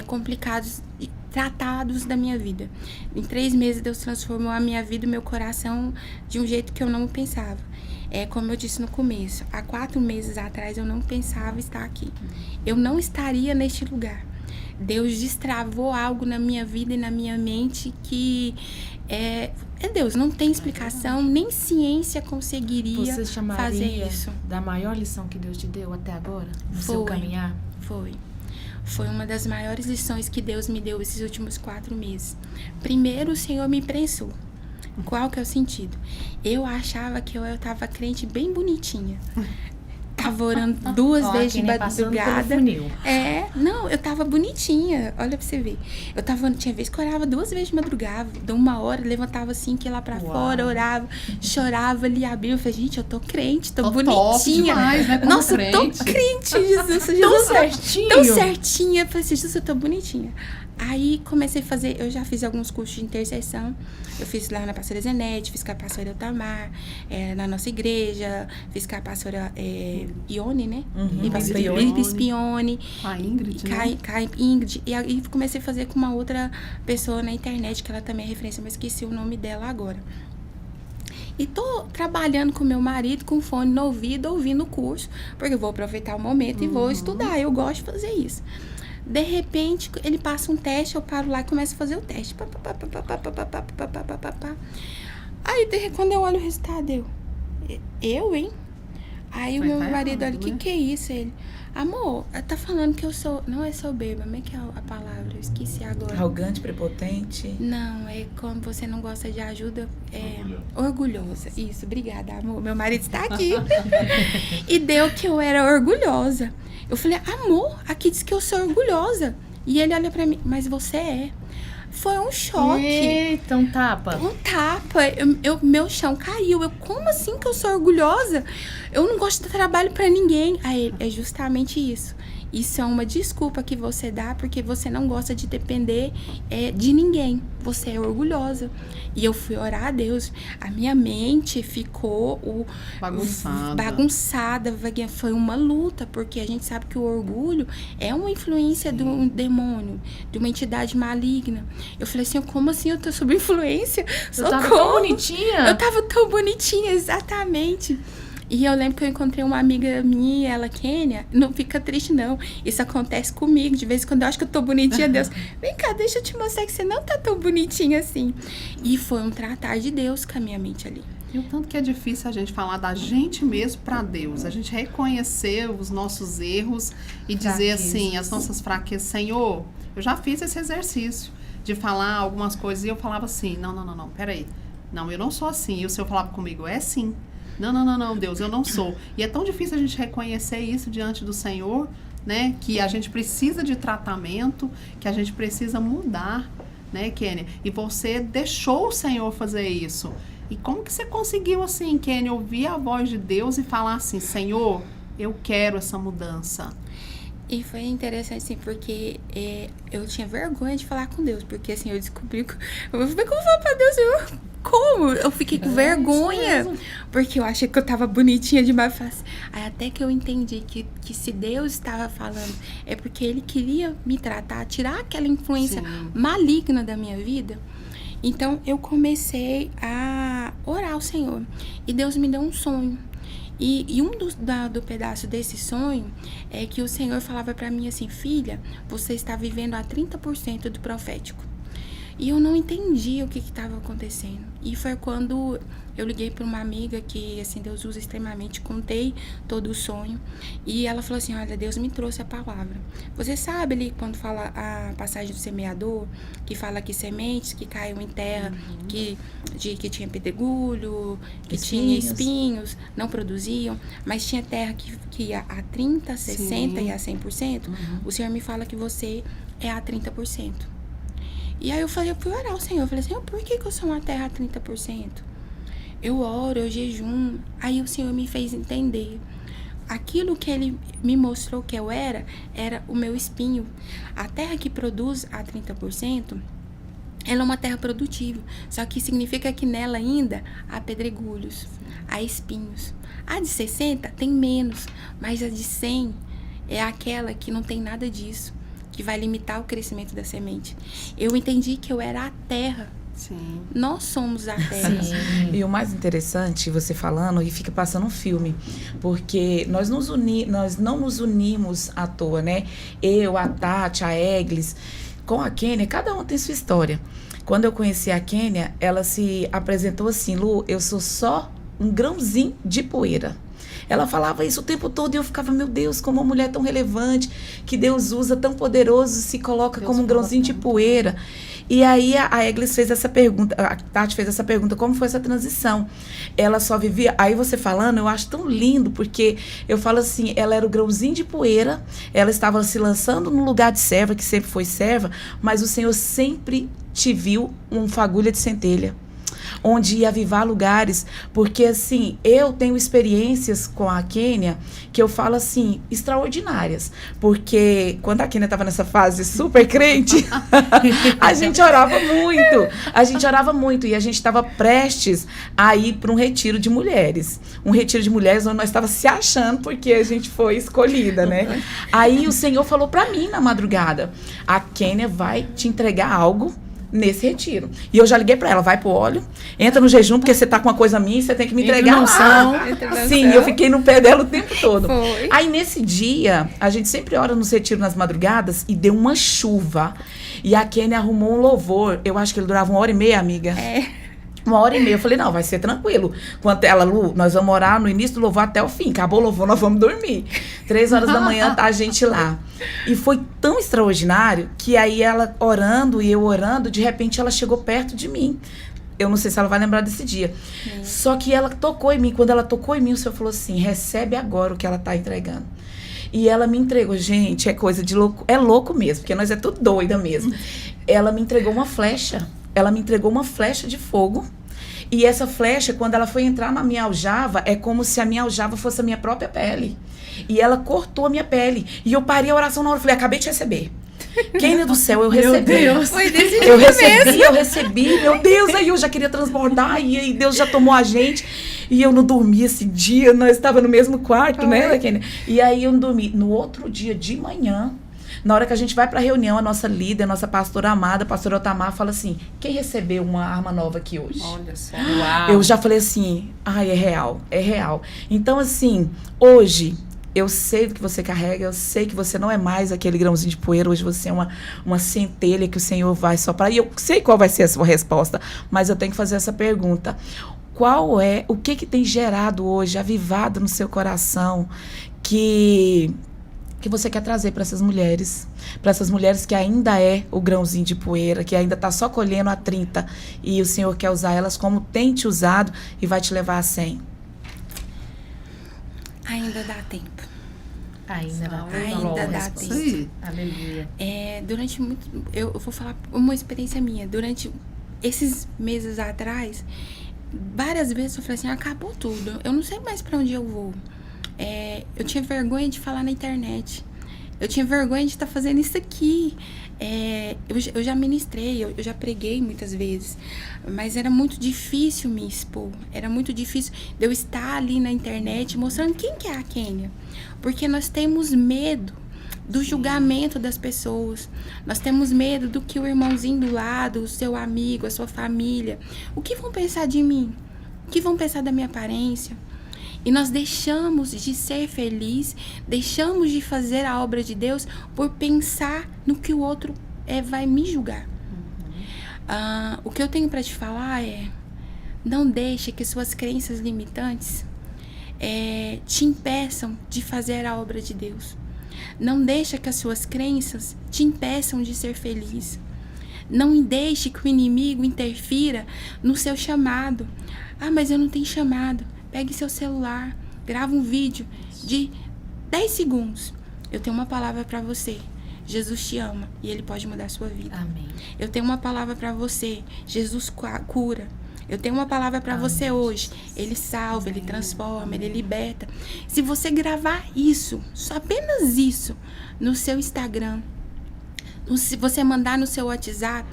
complicados e tratados da minha vida. Em 3 meses Deus transformou a minha vida e meu coração de um jeito que eu não pensava. Como eu disse no começo, há 4 meses atrás eu não pensava estar aqui. Eu não estaria neste lugar. Deus destravou algo na minha vida e na minha mente que Deus, não tem explicação, nem ciência conseguiria Você chamaria fazer isso. da maior lição que Deus te deu até agora, no seu caminhar? Foi uma das maiores lições que Deus me deu esses últimos 4 meses. Primeiro, o Senhor me prensou. Qual que é o sentido? Eu achava que eu estava crente bem bonitinha. Tava orando 2 vezes de madrugada. Não, eu tava bonitinha. Olha pra você ver. Tinha vez que eu orava 2 vezes de madrugada, de 1 hora, levantava assim, que ia lá pra fora, orava, chorava, lia a Bíblia. Eu falei, gente, eu tô crente, tô bonitinha. Demais, né? Nossa, crente. Tô crente, Jesus. Tão certinho. Tão certinha. Eu falei, Jesus, eu tô bonitinha. Aí comecei a fazer, eu já fiz alguns cursos de intercessão. Eu fiz lá na pastora Zenete, fiz com a pastora Eltamar, na nossa igreja, fiz com a pastora Ione, né? E pastora Pispione. Com a Ingrid, né? Com a Ingrid. E aí comecei a fazer com uma outra pessoa na internet, que ela também é referência, mas esqueci o nome dela agora. E tô trabalhando com meu marido, com fone no ouvido, ouvindo o curso, porque eu vou aproveitar o momento e vou estudar. Eu gosto de fazer isso. De repente, ele passa um teste, eu paro lá e começo a fazer o teste. Aí, quando eu olho o resultado, hein? Aí o meu marido olha, o que é isso? Ele, amor, tá falando que eu sou... Não é soberba, como é que é a palavra? Eu esqueci agora. Arrogante, prepotente. Não, é quando você não gosta de ajuda, orgulhosa. Isso, obrigada, amor. Meu marido está aqui. E deu que eu era orgulhosa. Eu falei, amor, aqui diz que eu sou orgulhosa. E ele olha pra mim, mas você é. Foi um choque. Eita, um tapa. Um tapa. Meu chão caiu. Como assim que eu sou orgulhosa? Eu não gosto de trabalho pra ninguém. Aí, é justamente isso. Isso é uma desculpa que você dá porque você não gosta de depender de ninguém. Você é orgulhosa. E eu fui orar a Deus. A minha mente ficou bagunçada. Foi uma luta, porque a gente sabe que o orgulho é uma influência de um demônio, de uma entidade maligna. Eu falei assim, como assim eu tô sob influência? Eu tava tão bonitinha. Eu tava tão bonitinha, exatamente. E eu lembro que eu encontrei uma amiga minha, ela, Kênia, não fica triste não, isso acontece comigo, de vez em quando eu acho que eu tô bonitinha, Deus, vem cá, deixa eu te mostrar que você não tá tão bonitinha assim. E foi um tratar de Deus com a minha mente ali. E o tanto que é difícil a gente falar da gente mesmo para Deus, a gente reconhecer os nossos erros e dizer assim, as nossas fraquezas, Senhor, eu já fiz esse exercício de falar algumas coisas e eu falava assim, não, peraí, não, eu não sou assim, e o Senhor falava comigo, é sim. Não, Deus, eu não sou. E é tão difícil a gente reconhecer isso diante do Senhor, né? Que a gente precisa de tratamento, que a gente precisa mudar, né, Kênia? E você deixou o Senhor fazer isso. E como que você conseguiu, assim, Kênia, ouvir a voz de Deus e falar assim, Senhor, eu quero essa mudança? E foi interessante, assim, porque eu tinha vergonha de falar com Deus, porque, assim, eu descobri que... Como eu vou falar pra Deus? Como? Eu fiquei com vergonha, porque eu achei que eu tava bonitinha demais. Aí até que eu entendi que se Deus estava falando, é porque Ele queria me tratar, tirar aquela influência maligna da minha vida. Então, eu comecei a orar ao Senhor, e Deus me deu um sonho. E um do pedaço desse sonho é que o Senhor falava pra mim assim, filha, você está vivendo a 30% do profético. E eu não entendi o que estava acontecendo. E foi quando eu liguei para uma amiga que, assim, Deus usa extremamente, contei todo o sonho. E ela falou assim, olha, Deus me trouxe a palavra. Você sabe ali, quando fala a passagem do semeador, que fala que sementes que caiam em terra, que tinha pedregulho, que tinha espinhos, não produziam, mas tinha terra que ia a 30%, 60% e a 100%. O Senhor me fala que você é a 30%. E aí eu fui orar ao Senhor. Eu falei, Senhor, por que eu sou uma terra a 30%? Eu oro, eu jejum. Aí o Senhor me fez entender. Aquilo que Ele me mostrou que eu era o meu espinho. A terra que produz a 30%, ela é uma terra produtiva. Só que significa que nela ainda há pedregulhos, há espinhos. A de 60 tem menos, mas a de 100 é aquela que não tem nada disso, que vai limitar o crescimento da semente. Eu entendi que eu era a terra. Sim. Nós somos a terra. Sim. E o mais interessante, você falando, e fica passando um filme, porque nós não nos unimos à toa, né? Eu, a Tati, a Eglis, com a Kênia, cada um tem sua história. Quando eu conheci a Kênia, ela se apresentou assim, Lu, eu sou só um grãozinho de poeira. Ela falava isso o tempo todo e eu ficava, meu Deus, como uma mulher tão relevante, que Deus usa, tão poderoso, se coloca como um grãozinho de poeira. E aí a Eglis fez essa pergunta, a Tati fez essa pergunta, como foi essa transição? Ela só vivia, aí você falando, eu acho tão lindo, porque eu falo assim, ela era o grãozinho de poeira, ela estava se lançando no lugar de serva, que sempre foi serva, mas o Senhor sempre te viu um fagulha de centelha, onde ia avivar lugares, porque assim, eu tenho experiências com a Kênia, que eu falo assim, extraordinárias, porque quando a Kênia estava nessa fase super crente, a gente orava muito, e a gente estava prestes a ir para um retiro de mulheres, onde nós estávamos se achando, porque a gente foi escolhida, né? Aí o Senhor falou para mim na madrugada, a Kênia vai te entregar algo nesse retiro. E eu já liguei pra ela, vai pro óleo, entra no jejum, porque você tá com uma coisa minha, você tem que me entregar lá. Sim, eu fiquei no pé dela o tempo todo. Foi. Aí nesse dia, a gente sempre ora nos retiros nas madrugadas e deu uma chuva. E a Kênia arrumou um louvor, eu acho que ele durava 1h30, amiga. 1h30. Eu falei, não, vai ser tranquilo. Quando ela, Lu, nós vamos orar no início do louvor até o fim. Acabou o louvor, nós vamos dormir. 3 horas da manhã tá a gente lá. E foi tão extraordinário que aí ela orando e eu orando, de repente ela chegou perto de mim. Eu não sei se ela vai lembrar desse dia. Só que ela tocou em mim. Quando ela tocou em mim, o Senhor falou assim, recebe agora o que ela tá entregando. E ela me entregou, gente, é coisa de louco. É louco mesmo, porque nós é tudo doida mesmo. Ela me entregou uma flecha. Ela me entregou uma flecha de fogo. E essa flecha, quando ela foi entrar na minha aljava, é como se a minha aljava fosse a minha própria pele. E ela cortou a minha pele. E eu parei a oração na hora. Eu falei, acabei de receber. Kênia do céu, eu recebi. Meu Deus. Foi desse Eu recebi. Meu Deus, aí eu já queria transbordar. E aí Deus já tomou a gente. E eu não dormi esse dia. Nós estávamos no mesmo quarto, né, Kênia? E aí eu não dormi. No outro dia de manhã, na hora que a gente vai pra reunião, a nossa líder, a nossa pastora amada, a pastora Otamar, fala assim, quem recebeu uma arma nova aqui hoje? Olha só. Uau. Eu já falei assim, ai, é real. Então, assim, hoje, eu sei do que você carrega, eu sei que você não é mais aquele grãozinho de poeira, hoje você é uma centelha que o Senhor vai soprar. E eu sei qual vai ser a sua resposta, mas eu tenho que fazer essa pergunta. O que tem gerado hoje, avivado no seu coração, que você quer trazer para essas mulheres que ainda é o grãozinho de poeira, que ainda está só colhendo a 30 e o Senhor quer usar elas como tem te usado e vai te levar a 100? Ainda dá tempo. Ainda dá Ainda dá tempo. Sim. Aleluia. Eu vou falar uma experiência minha. Durante esses meses atrás, várias vezes eu falei assim, acabou tudo. Eu não sei mais para onde eu vou. Eu tinha vergonha de falar na internet. Eu tinha vergonha de estar fazendo isso aqui. Eu já ministrei, eu já preguei muitas vezes. Mas era muito difícil me expor. Era muito difícil de eu estar ali na internet mostrando quem que é a Kênia. Porque nós temos medo do julgamento das pessoas. Nós temos medo do que o irmãozinho do lado, o seu amigo, a sua família. O que vão pensar de mim? O que vão pensar da minha aparência? E nós deixamos de ser felizes, deixamos de fazer a obra de Deus por pensar no que o outro vai me julgar. O que eu tenho para te falar não deixe que suas crenças limitantes te impeçam de fazer a obra de Deus. Não deixe que as suas crenças te impeçam de ser feliz. Não deixe que o inimigo interfira no seu chamado. Mas eu não tenho chamado. Pegue seu celular, grava um vídeo de 10 segundos. Eu tenho uma palavra para você. Jesus te ama e Ele pode mudar a sua vida. Amém. Eu tenho uma palavra para você. Jesus cura. Eu tenho uma palavra para você hoje. Ele salva, Ele transforma, Ele liberta. Se você gravar isso, só apenas isso, no seu Instagram, se você mandar no seu WhatsApp,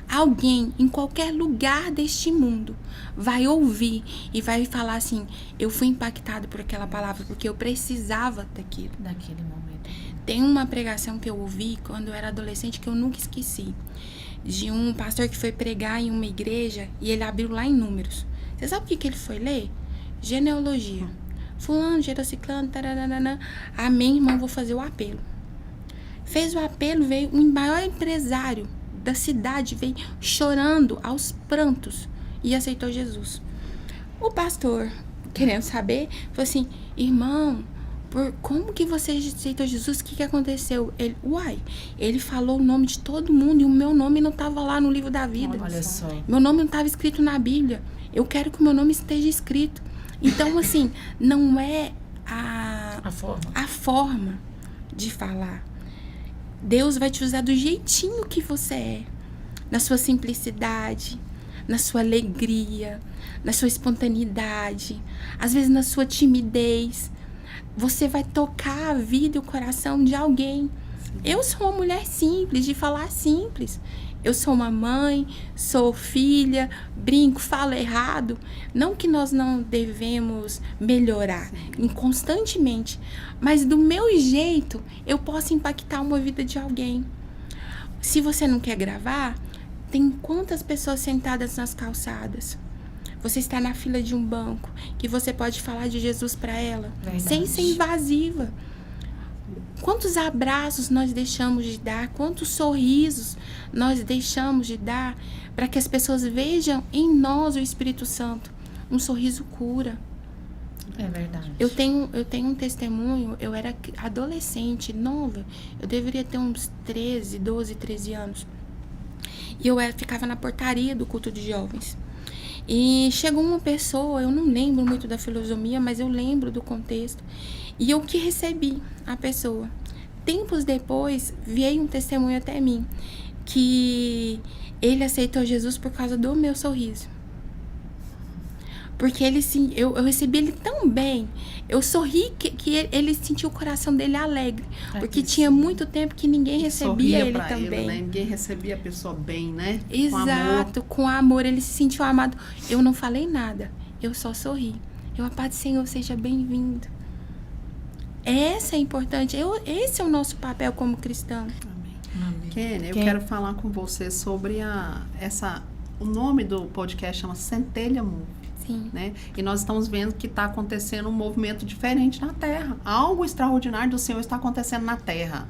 alguém em qualquer lugar deste mundo vai ouvir e vai falar assim: eu fui impactado por aquela palavra porque eu precisava daquilo. Naquele momento. Tem uma pregação que eu ouvi quando eu era adolescente que eu nunca esqueci. De um pastor que foi pregar em uma igreja e ele abriu lá em Números. Você sabe o que ele foi ler? Genealogia. Fulano, gerociclano, tararana. Amém, irmão, vou fazer o apelo. Fez o apelo, veio o maior empresário da cidade, veio chorando aos prantos e aceitou Jesus. O pastor, querendo saber, falou assim: irmão, como que você aceitou Jesus? O que aconteceu? Ele falou o nome de todo mundo e o meu nome não estava lá no livro da vida. Olha só. Meu nome não estava escrito na Bíblia. Eu quero que o meu nome esteja escrito. Então, assim, não é a forma de falar. Deus vai te usar do jeitinho que você é. Na sua simplicidade, na sua alegria, na sua espontaneidade, às vezes na sua timidez. Você vai tocar a vida e o coração de alguém. Eu sou uma mulher simples, de falar simples. Eu sou uma mãe, sou filha, brinco, falo errado. Não que nós não devemos melhorar constantemente, mas do meu jeito eu posso impactar uma vida de alguém. Se você não quer gravar, tem quantas pessoas sentadas nas calçadas? Você está na fila de um banco, que você pode falar de Jesus para ela, sem ser invasiva. Quantos abraços nós deixamos de dar, quantos sorrisos nós deixamos de dar para que as pessoas vejam em nós o Espírito Santo. Um sorriso cura. É verdade. Eu tenho um testemunho, eu era adolescente, nova, eu deveria ter uns 12, 13 anos. E eu ficava na portaria do culto de jovens. E chegou uma pessoa, eu não lembro muito da filosofia, mas eu lembro do contexto. E eu que recebi a pessoa. Tempos depois, veio um testemunho até mim, que ele aceitou Jesus por causa do meu sorriso. Porque eu recebi ele tão bem, eu sorri que ele sentiu o coração dele alegre. Porque tinha muito tempo que ninguém recebia ele também. Ele, né? Ninguém recebia a pessoa bem, né? Exato, com amor, ele se sentiu amado. Eu não falei nada, eu só sorri. A paz do Senhor seja bem-vindo. Essa é importante, esse é o nosso papel como cristão. Amém. Kenny, eu quero falar com você sobre o nome do podcast chama Centelha Move. Sim. Né? E nós estamos vendo que está acontecendo um movimento diferente na Terra. Algo extraordinário do Senhor está acontecendo na Terra.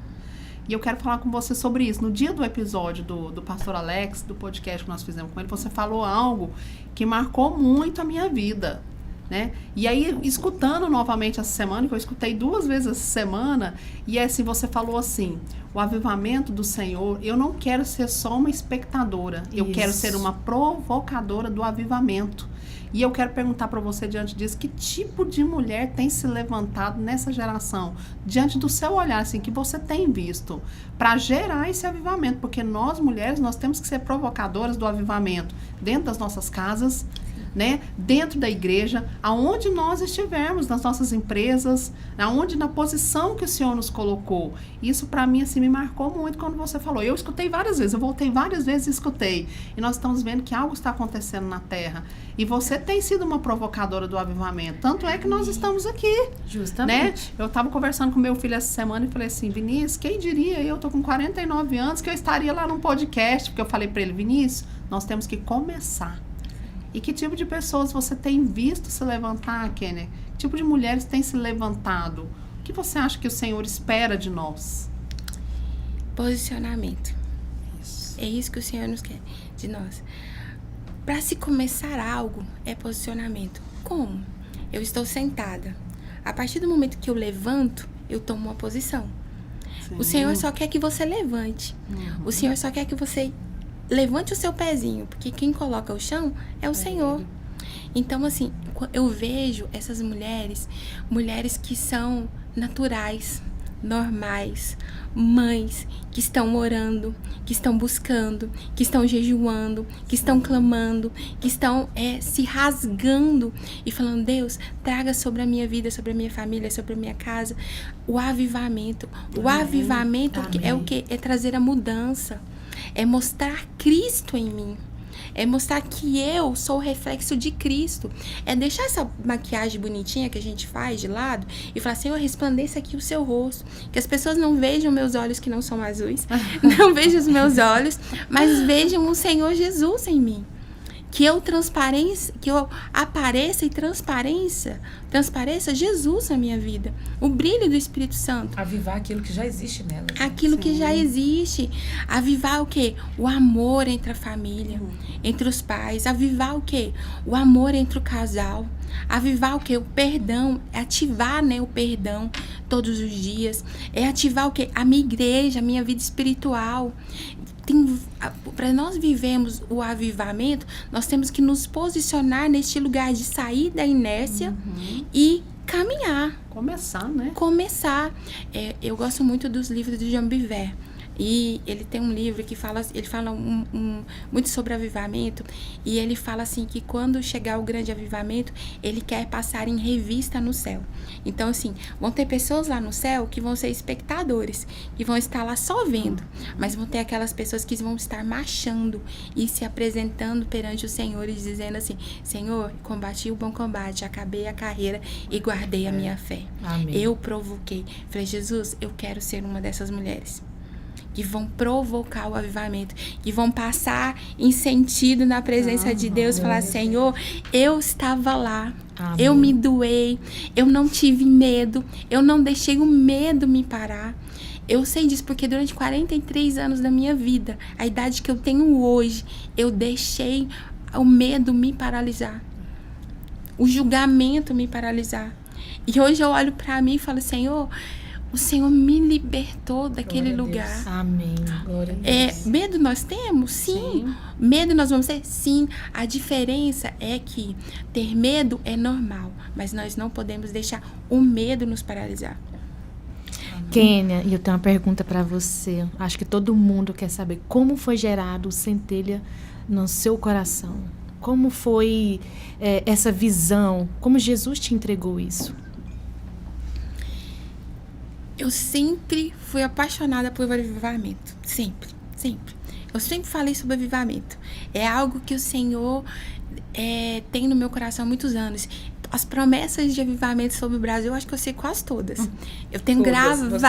E eu quero falar com você sobre isso. No dia do episódio do pastor Alex, do podcast que nós fizemos com ele, você falou algo que marcou muito a minha vida. Né? E aí, escutando novamente essa semana, que eu escutei 2 vezes essa semana, e assim, você falou assim: o avivamento do Senhor, eu não quero ser só uma espectadora, eu quero ser uma provocadora do avivamento. E eu quero perguntar para você, diante disso, que tipo de mulher tem se levantado nessa geração, diante do seu olhar, assim, que você tem visto, para gerar esse avivamento? Porque nós, mulheres, nós temos que ser provocadoras do avivamento dentro das nossas casas, né? Dentro da igreja, aonde nós estivermos, nas nossas empresas, na posição que o Senhor nos colocou. Isso para mim assim me marcou muito quando você falou. Eu escutei várias vezes, eu voltei várias vezes e escutei. E nós estamos vendo que algo está acontecendo na terra. E você tem sido uma provocadora do avivamento. Tanto é que nós estamos aqui. Justamente. Né? Eu estava conversando com meu filho essa semana e falei assim: Vinícius, quem diria, eu tô com 49 anos, que eu estaria lá num podcast, porque eu falei para ele: Vinícius, nós temos que começar. E que tipo de pessoas você tem visto se levantar, Kenny? Que tipo de mulheres tem se levantado? O que você acha que o Senhor espera de nós? Posicionamento. Isso. É isso que o Senhor nos quer de nós. Para se começar algo, é posicionamento. Como? Eu estou sentada. A partir do momento que eu levanto, eu tomo uma posição. Sim. O Senhor só quer que você levante. O Senhor só quer que você levante o seu pezinho, porque quem coloca o chão é o Senhor. Então, assim, eu vejo essas mulheres que são naturais, normais, mães que estão orando, que estão buscando, que estão jejuando, que estão clamando, que estão se rasgando e falando: Deus, traga sobre a minha vida, sobre a minha família, sobre a minha casa, o avivamento. O avivamento é o quê? É trazer a mudança, é mostrar Cristo em mim. É mostrar que eu sou o reflexo de Cristo. É deixar essa maquiagem bonitinha que a gente faz de lado e falar: Senhor, resplandeça aqui o seu rosto. Que as pessoas não vejam meus olhos que não são azuis. Não vejam os meus olhos, mas vejam o Senhor Jesus em mim. Que eu apareça e transpareça Jesus na minha vida. O brilho do Espírito Santo. Avivar aquilo que já existe nela. Aquilo que já existe. Avivar o quê? O amor entre a família, entre os pais. Avivar o quê? O amor entre o casal. Avivar o quê? O perdão. É ativar, né, o perdão todos os dias. É ativar o quê? A minha igreja, a minha vida espiritual. Para nós vivermos o avivamento, nós temos que nos posicionar neste lugar de sair da inércia e caminhar. Começar, né? Eu gosto muito dos livros de Jean Biver. E ele tem um livro que fala muito sobre avivamento. E ele fala assim que quando chegar o grande avivamento, ele quer passar em revista no céu. Então, assim, vão ter pessoas lá no céu que vão ser espectadores, que vão estar lá só vendo. Mas vão ter aquelas pessoas que vão estar marchando e se apresentando perante o Senhor e dizendo assim: Senhor, combati o bom combate, acabei a carreira e guardei a minha fé. Amém. Eu provoquei. Falei: Jesus, eu quero ser uma dessas mulheres que vão provocar o avivamento, que vão passar em sentido na presença de Deus, falar: Senhor, eu estava lá, eu me doei, eu não tive medo, eu não deixei o medo me parar. Eu sei disso porque durante 43 anos da minha vida, a idade que eu tenho hoje, eu deixei o medo me paralisar, o julgamento me paralisar. E hoje eu olho para mim e falo: Senhor, o Senhor me libertou daquele lugar. Amém. Glória a Deus. Medo nós temos? Sim. Medo nós vamos ter? Sim. A diferença é que ter medo é normal, mas nós não podemos deixar o medo nos paralisar. Kênia, eu tenho uma pergunta para você. Acho que todo mundo quer saber como foi gerado o Centelha no seu coração. Como foi essa visão? Como Jesus te entregou isso? Eu sempre fui apaixonada por avivamento. Sempre. Eu sempre falei sobre avivamento. É algo que o Senhor tem no meu coração há muitos anos. As promessas de avivamento sobre o Brasil, eu acho que eu sei quase todas. Eu tenho gravadas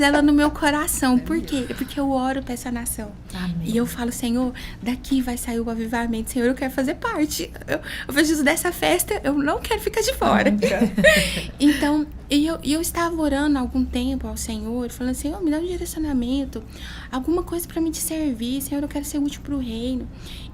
ela no meu coração. Por quê? Porque eu oro para essa nação. Amém. E eu falo: Senhor, daqui vai sair o avivamento. Senhor, eu quero fazer parte. Eu vejo Jesus, dessa festa, eu não quero ficar de fora. Então, eu estava orando há algum tempo ao Senhor, falando: Senhor, me dá um direcionamento, alguma coisa para me te servir. Senhor, eu quero ser útil para o reino.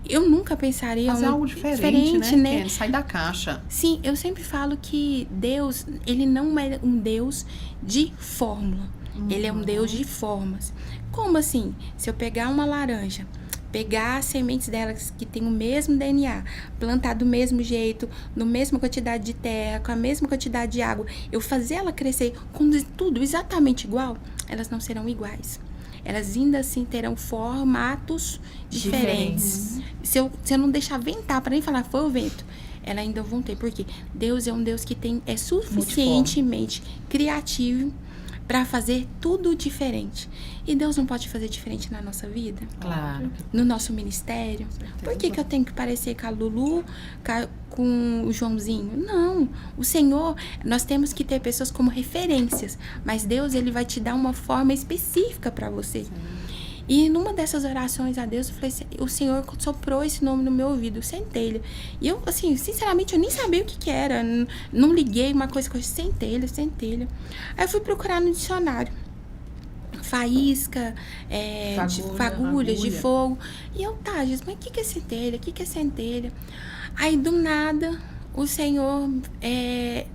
Eu nunca pensaria fazer algo diferente, né? Sair da caixa. Sim, eu sempre falo que Deus, ele não é um Deus de fórmula. Ele é um Deus de formas. Como assim? Se eu pegar uma laranja, pegar as sementes delas que tem o mesmo DNA, plantar do mesmo jeito, na mesma quantidade de terra, com a mesma quantidade de água, eu fazer ela crescer com tudo exatamente igual, elas não serão iguais. Elas ainda assim terão formatos diferentes. Se eu não deixar ventar, para nem falar foi o vento, elas ainda vão ter. Porque Deus é um Deus que é suficientemente criativo para fazer tudo diferente. E Deus não pode fazer diferente na nossa vida? Claro. No nosso ministério? Por que eu tenho que parecer com a Lulu, com o Joãozinho? Não. O Senhor, nós temos que ter pessoas como referências. Mas Deus, ele vai te dar uma forma específica para você. Sim. E numa dessas orações a Deus, eu falei assim, o Senhor soprou esse nome no meu ouvido, Centelha. E eu, assim, sinceramente, eu nem sabia o que era. Não liguei uma coisa com Centelha. Aí eu fui procurar no dicionário. Faísca, fagulha de fogo. E eu, Jesus, mas o que é centelha? O que é centelha? Aí, do nada, o Senhor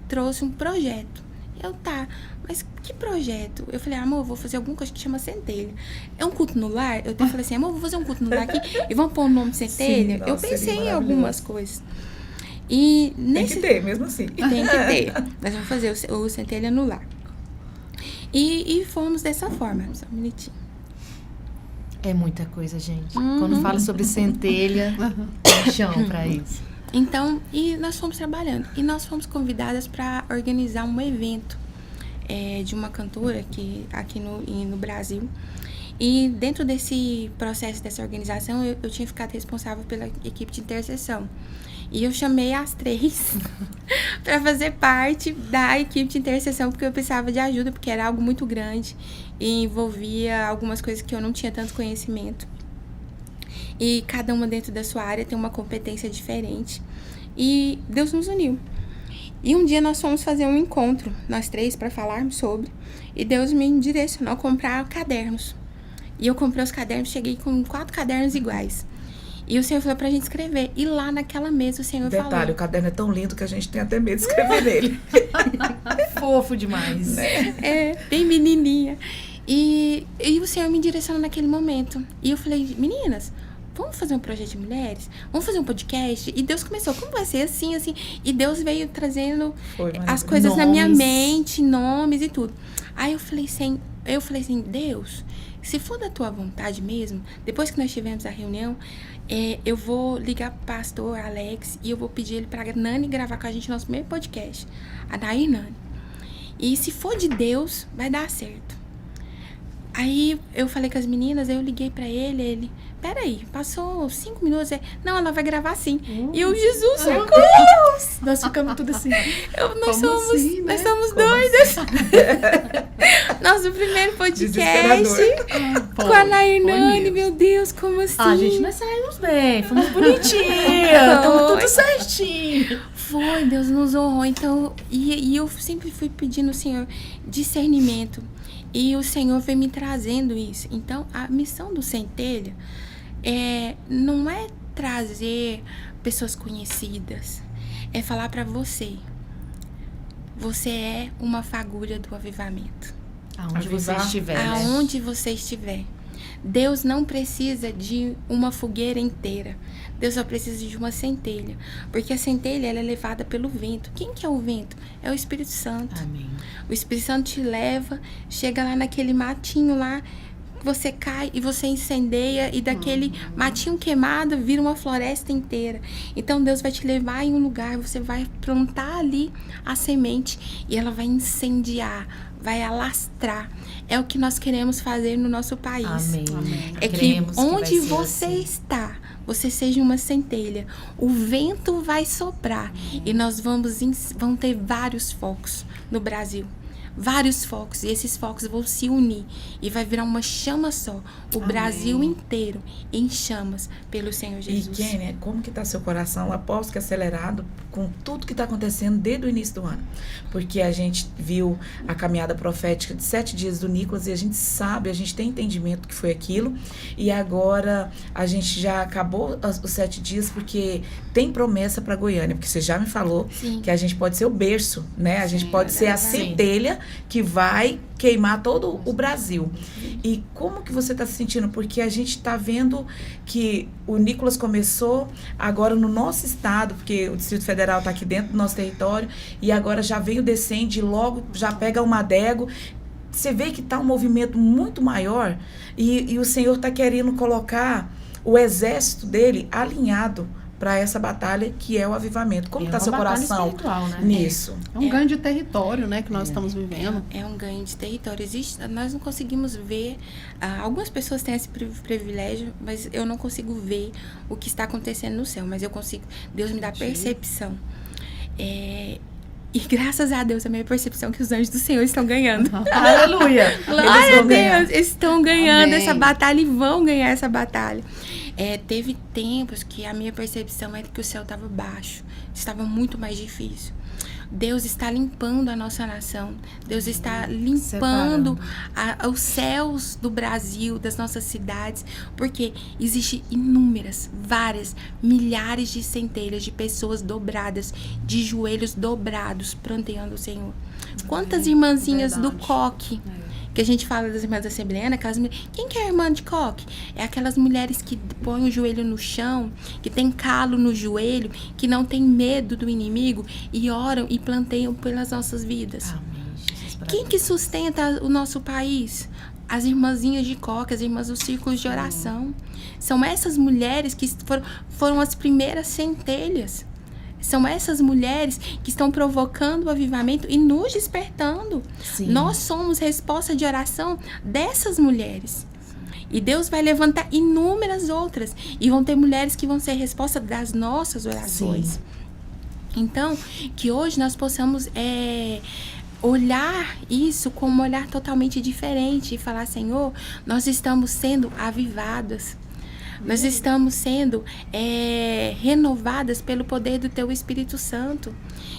trouxe um projeto. Eu, mas que projeto? Eu falei, amor, eu vou fazer alguma coisa que chama centelha. É um culto no lar? Eu até falei assim, amor, vou fazer um culto no lar aqui e vamos pôr o nome centelha? Sim, nossa, eu pensei em algumas coisas. E tem que ter, mesmo assim. Tem que ter. Nós vamos fazer o centelha no lar. E fomos dessa forma. Só um minutinho. É muita coisa, gente. Quando fala sobre centelha, tem chão pra isso. Então, e nós fomos trabalhando. E nós fomos convidadas para organizar um evento de uma cantora aqui no Brasil. E dentro desse processo, dessa organização, eu tinha ficado responsável pela equipe de intercessão. E eu chamei as 3 para fazer parte da equipe de intercessão, porque eu precisava de ajuda, porque era algo muito grande e envolvia algumas coisas que eu não tinha tanto conhecimento. E cada uma dentro da sua área tem uma competência diferente. E Deus nos uniu. E um dia nós fomos fazer um encontro, nós 3, para falarmos sobre. E Deus me direcionou a comprar cadernos. E eu comprei os cadernos, cheguei com 4 cadernos iguais. E o Senhor falou pra gente escrever. E lá naquela mesa o Senhor falou... Detalhe, o caderno é tão lindo que a gente tem até medo de escrever nele. Fofo demais. Bem menininha. E o Senhor me direcionou naquele momento. E eu falei, meninas, vamos fazer um projeto de mulheres? Vamos fazer um podcast? E Deus começou, como vai ser assim, assim? E Deus veio trazendo as coisas na minha mente, nomes e tudo. Aí eu falei assim, Deus, se for da tua vontade mesmo, depois que nós tivemos a reunião, eu vou ligar pro pastor Alex e eu vou pedir ele pra Nani gravar com a gente nosso primeiro podcast. A Nair Nani. E se for de Deus, vai dar certo. Aí eu falei com as meninas, eu liguei pra ele, peraí, passou 5 minutos, não, ela vai gravar sim. E eu, Jesus, socorro! Nós ficamos tudo assim. Nós somos doidas. Nosso primeiro podcast com a Nair Nani, meu Deus, como assim? Gente, nós saímos bem, fomos bonitinhas, estamos tudo certinho. Foi, Deus nos honrou, então, e eu sempre fui pedindo ao Senhor discernimento. E o Senhor vem me trazendo isso. Então, a missão do Centelha não é trazer pessoas conhecidas. É falar para você. Você é uma fagulha do avivamento. Aonde você estiver. Aonde você estiver. Deus não precisa de uma fogueira inteira. Deus só precisa de uma centelha. Porque a centelha ela é levada pelo vento. Quem que é o vento? É o Espírito Santo. Amém. O Espírito Santo te leva, chega lá naquele matinho lá, você cai e você incendeia, e daquele matinho queimado vira uma floresta inteira. Então Deus vai te levar em um lugar, você vai plantar ali a semente e ela vai incendiar, vai alastrar. É o que nós queremos fazer no nosso país. Amém. É que onde você está, você seja uma centelha. O vento vai soprar e nós vamos ter vários focos no Brasil. Vários focos, e esses focos vão se unir e vai virar uma chama só, o Brasil inteiro em chamas pelo Senhor Jesus. E Kênia, como que está seu coração? Aposto que acelerado com tudo que está acontecendo desde o início do ano, porque a gente viu a caminhada profética de 7 dias do Nicolas e a gente sabe, a gente tem entendimento que foi aquilo, e agora a gente já acabou os 7 dias porque tem promessa para Goiânia, porque você já me falou que a gente pode ser o berço, né? A gente pode ser a centelha que vai queimar todo o Brasil. E como que você está se sentindo? Porque a gente está vendo que o Nicolas começou agora no nosso estado, porque o Distrito Federal está aqui dentro do nosso território, e agora já veio o Descende, logo já pega o Madego. Você vê que está um movimento muito maior, e o Senhor está querendo colocar o exército dele alinhado para essa batalha que é o avivamento. Como está seu coração né? nisso? É um ganho de território, né, que nós estamos vivendo. É um ganho de território. Nós não conseguimos ver, algumas pessoas têm esse privilégio, mas eu não consigo ver o que está acontecendo no céu, mas eu consigo, Deus me dá percepção. E graças a Deus, a minha percepção é que os anjos do Senhor estão ganhando. Aleluia! Glória a Deus! Eles estão ganhando essa batalha e vão ganhar essa batalha. Teve tempos que a minha percepção era que o céu estava baixo, estava muito mais difícil. Deus está limpando a nossa nação. Deus está limpando os céus do Brasil, das nossas cidades, porque existem inúmeras, várias, milhares de centelhas de pessoas dobradas, de joelhos dobrados, pranteando o Senhor. Quantas irmãzinhas do coque, que a gente fala das irmãs assembleanas, aquelas mulheres. Quem que é a irmã de coque? É aquelas mulheres que põem o joelho no chão, que tem calo no joelho, que não tem medo do inimigo e oram e planteiam pelas nossas vidas. Amém, Jesus. Quem que sustenta o nosso país? As irmãzinhas de coca, as irmãs dos círculos de oração. São essas mulheres que foram as primeiras centelhas. São essas mulheres que estão provocando o avivamento e nos despertando. Sim. Nós somos resposta de oração dessas mulheres. E Deus vai levantar inúmeras outras. E vão ter mulheres que vão ser resposta das nossas orações. Sim. Então, que hoje nós possamos olhar isso com um olhar totalmente diferente e falar, Senhor, nós estamos sendo avivadas. Nós estamos sendo renovadas pelo poder do Teu Espírito Santo.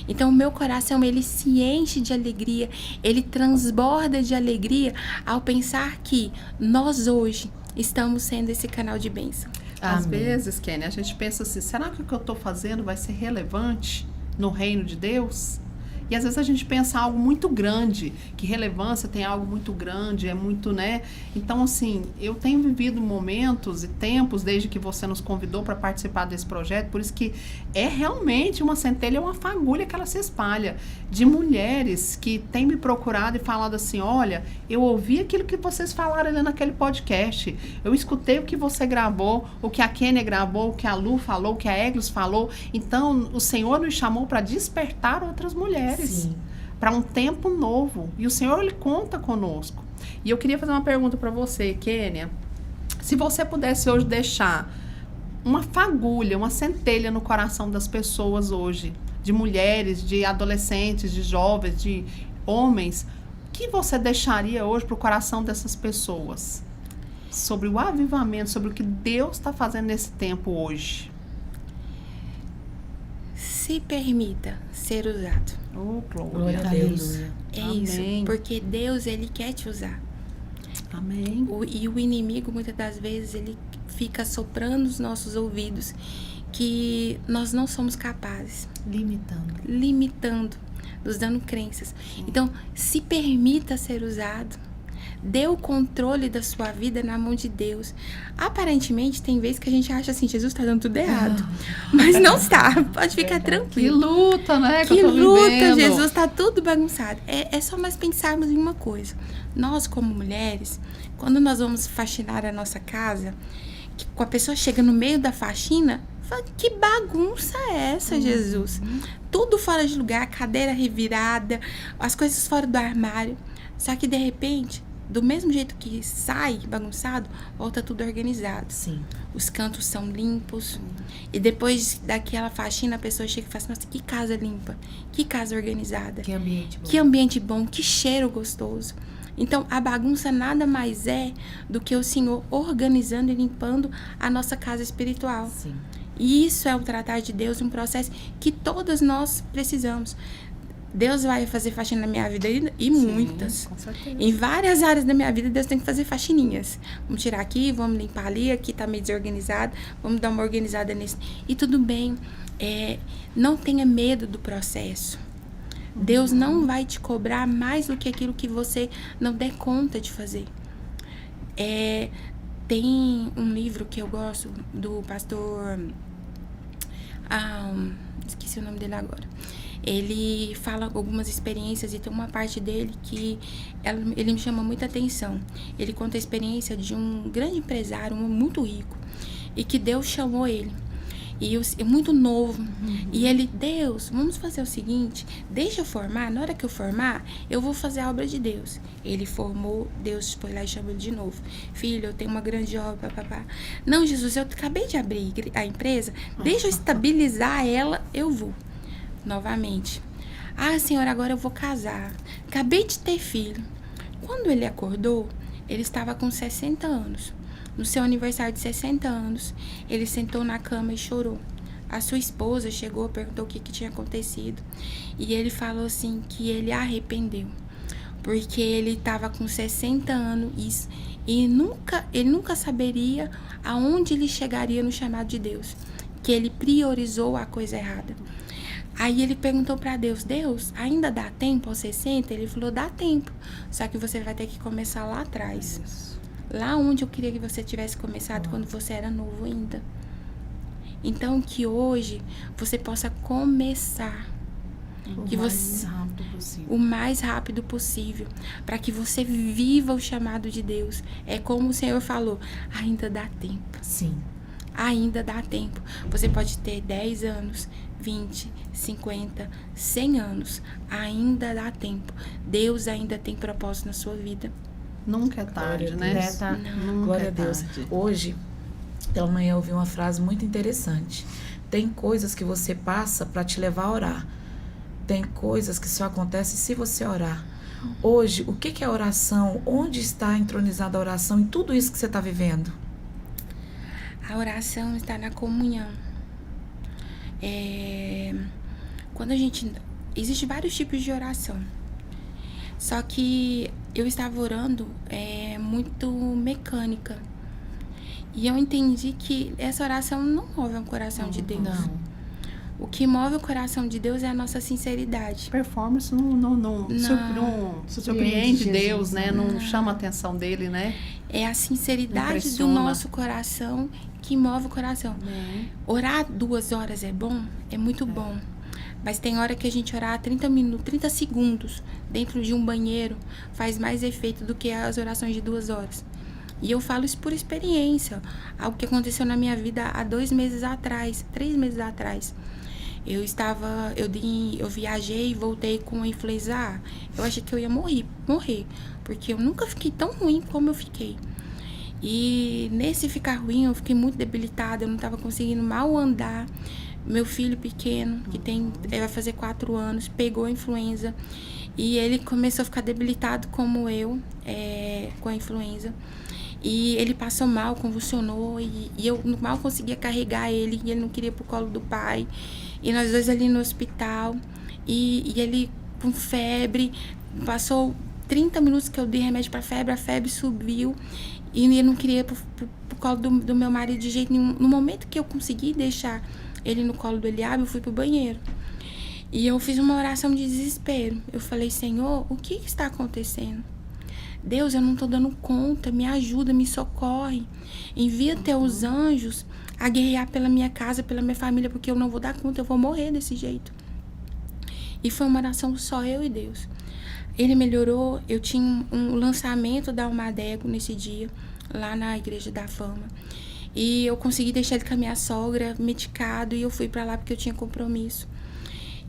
Então, o meu coração, ele se enche de alegria, ele transborda de alegria ao pensar que nós hoje estamos sendo esse canal de bênção. Às Amém. vezes, Kenny, a gente pensa assim, será que o que eu estou fazendo vai ser relevante no reino de Deus? E às vezes a gente pensa algo muito grande, que relevância tem algo muito grande, é muito, né? Então, assim, eu tenho vivido momentos e tempos desde que você nos convidou para participar desse projeto, por isso que é realmente uma centelha, uma fagulha que ela se espalha, de mulheres que têm me procurado e falado assim, olha, eu ouvi aquilo que vocês falaram ali naquele podcast, eu escutei o que você gravou, o que a Kênia gravou, o que a Lu falou, o que a Eglis falou, então o Senhor nos chamou para despertar outras mulheres. Para um tempo novo. E o Senhor, Ele conta conosco. E eu queria fazer uma pergunta para você, Kênia. Se você pudesse hoje deixar uma fagulha, uma centelha no coração das pessoas hoje, de mulheres, de adolescentes, de jovens, de homens, o que você deixaria hoje para o coração dessas pessoas? Sobre o avivamento, sobre o que Deus está fazendo nesse tempo hoje. Se permita ser usado. Oh, Glória a Deus. É Amém. isso. Porque Deus, Ele quer te usar. Amém. E o inimigo, muitas das vezes, ele fica soprando nos nossos ouvidos que nós não somos capazes. Limitando, nos dando crenças. Então, se permita ser usado. Dê o controle da sua vida na mão de Deus. Aparentemente, tem vezes que a gente acha assim, Jesus está dando tudo errado. Mas não está. Pode ficar Que tranquilo. luta, né? Que eu tô luta, vivendo. Jesus, tá tudo bagunçado. É só nós pensarmos em uma coisa. Nós, como mulheres, quando nós vamos faxinar a nossa casa, que a pessoa chega no meio da faxina, fala, que bagunça é essa, Jesus? Tudo fora de lugar, cadeira revirada, as coisas fora do armário. Só que, de repente, do mesmo jeito que sai bagunçado, volta tudo organizado. Sim. Os cantos são limpos. E depois daquela faxina, a pessoa chega e fala assim, nossa, que casa limpa, que casa organizada. Que ambiente bom. Que ambiente bom, que cheiro gostoso. Então, a bagunça nada mais é do que o Senhor organizando e limpando a nossa casa espiritual. Sim. E isso é o tratar de Deus, um processo que todas nós precisamos. Deus vai fazer faxina na minha vida e muitas. Com certeza. Em várias áreas da minha vida, Deus tem que fazer faxininhas. Vamos tirar aqui, vamos limpar ali, aqui tá meio desorganizado, vamos dar uma organizada nesse. E tudo bem, não tenha medo do processo. Deus não vai te cobrar mais do que aquilo que você não der conta de fazer. Tem um livro que eu gosto do pastor... esqueci o nome dele agora. Ele fala algumas experiências e tem uma parte dele que ele me chama muita atenção. Ele conta a experiência de um grande empresário, um muito rico, e que Deus chamou ele. E muito novo. E ele, Deus, vamos fazer o seguinte, deixa eu formar, na hora que eu formar, eu vou fazer a obra de Deus. Ele formou, Deus foi lá e chamou ele de novo. Filho, eu tenho uma grande obra, papá. Não, Jesus, eu acabei de abrir a empresa, deixa eu estabilizar ela, eu vou. Novamente. Ah, Senhor, agora eu vou casar. Acabei de ter filho. Quando ele acordou, ele estava com 60 anos. No seu aniversário de 60 anos, ele sentou na cama e chorou. A sua esposa chegou, perguntou o que tinha acontecido. E ele falou assim que ele arrependeu. Porque ele estava com 60 anos e ele nunca saberia aonde ele chegaria no chamado de Deus. Que ele priorizou a coisa errada. Aí ele perguntou pra Deus, Deus, ainda dá tempo aos 60? Ele falou, dá tempo. Só que você vai ter que começar lá atrás. Isso. Lá onde eu queria que você tivesse começado quando você era novo ainda. Então, que hoje você possa começar. Que você, rápido possível. O mais rápido possível, para que você viva o chamado de Deus. É como o Senhor falou, ainda dá tempo. Sim. Ainda dá tempo. Você pode ter 10 anos, 20, 50, 100 anos. Ainda dá tempo. Deus ainda tem propósito na sua vida. Nunca é tarde, Glória a né? Deus. Nunca Glória é a Deus. tarde. Hoje, pela manhã, eu ouvi uma frase muito interessante. Tem coisas que você passa para te levar a orar. Tem coisas que só acontecem se você orar. Hoje, o que é oração? Onde está entronizada a oração em tudo isso que você está vivendo? A oração está na comunhão. Quando a gente... Existem vários tipos de oração. Só que eu estava orando muito mecânica. E eu entendi que essa oração não move o coração de Deus. Não. O que move o coração de Deus é a nossa sinceridade. Performance não surpreende Deus, né? Não chama a atenção dele, né? É a sinceridade do Impressiona. nosso coração que move o coração. Orar 2 horas é bom? É muito bom. Mas tem hora que a gente orar 30 minutos, 30 segundos dentro de um banheiro faz mais efeito do que as orações de 2 horas. E eu falo isso por experiência. Algo que aconteceu na minha vida há 2 meses atrás, 3 meses atrás. Eu viajei e voltei com a influenza A. Eu achei que eu ia morrer. Porque eu nunca fiquei tão ruim como eu fiquei. E nesse ficar ruim, eu fiquei muito debilitada. Eu não estava conseguindo mal andar. Meu filho pequeno, ele vai fazer 4 anos, pegou a influenza. E ele começou a ficar debilitado como eu, com a influenza. E ele passou mal, convulsionou. E eu mal conseguia carregar ele. E ele não queria ir pro colo do pai. E nós dois ali no hospital. E ele com febre. Passou 30 minutos que eu dei remédio pra febre. A febre subiu. E ele não queria ir pro colo do meu marido de jeito nenhum. No momento que eu consegui deixar ele no colo do Eliabe, eu fui pro banheiro. E eu fiz uma oração de desespero. Eu falei, Senhor, o que está acontecendo? Deus, eu não estou dando conta, me ajuda, me socorre. Envia teus anjos a guerrear pela minha casa, pela minha família, porque eu não vou dar conta, eu vou morrer desse jeito. E foi uma oração só eu e Deus. Ele melhorou, eu tinha um lançamento da Almadego nesse dia, lá na Igreja da Fama. E eu consegui deixar ele com a minha sogra, medicado, e eu fui pra lá porque eu tinha compromisso.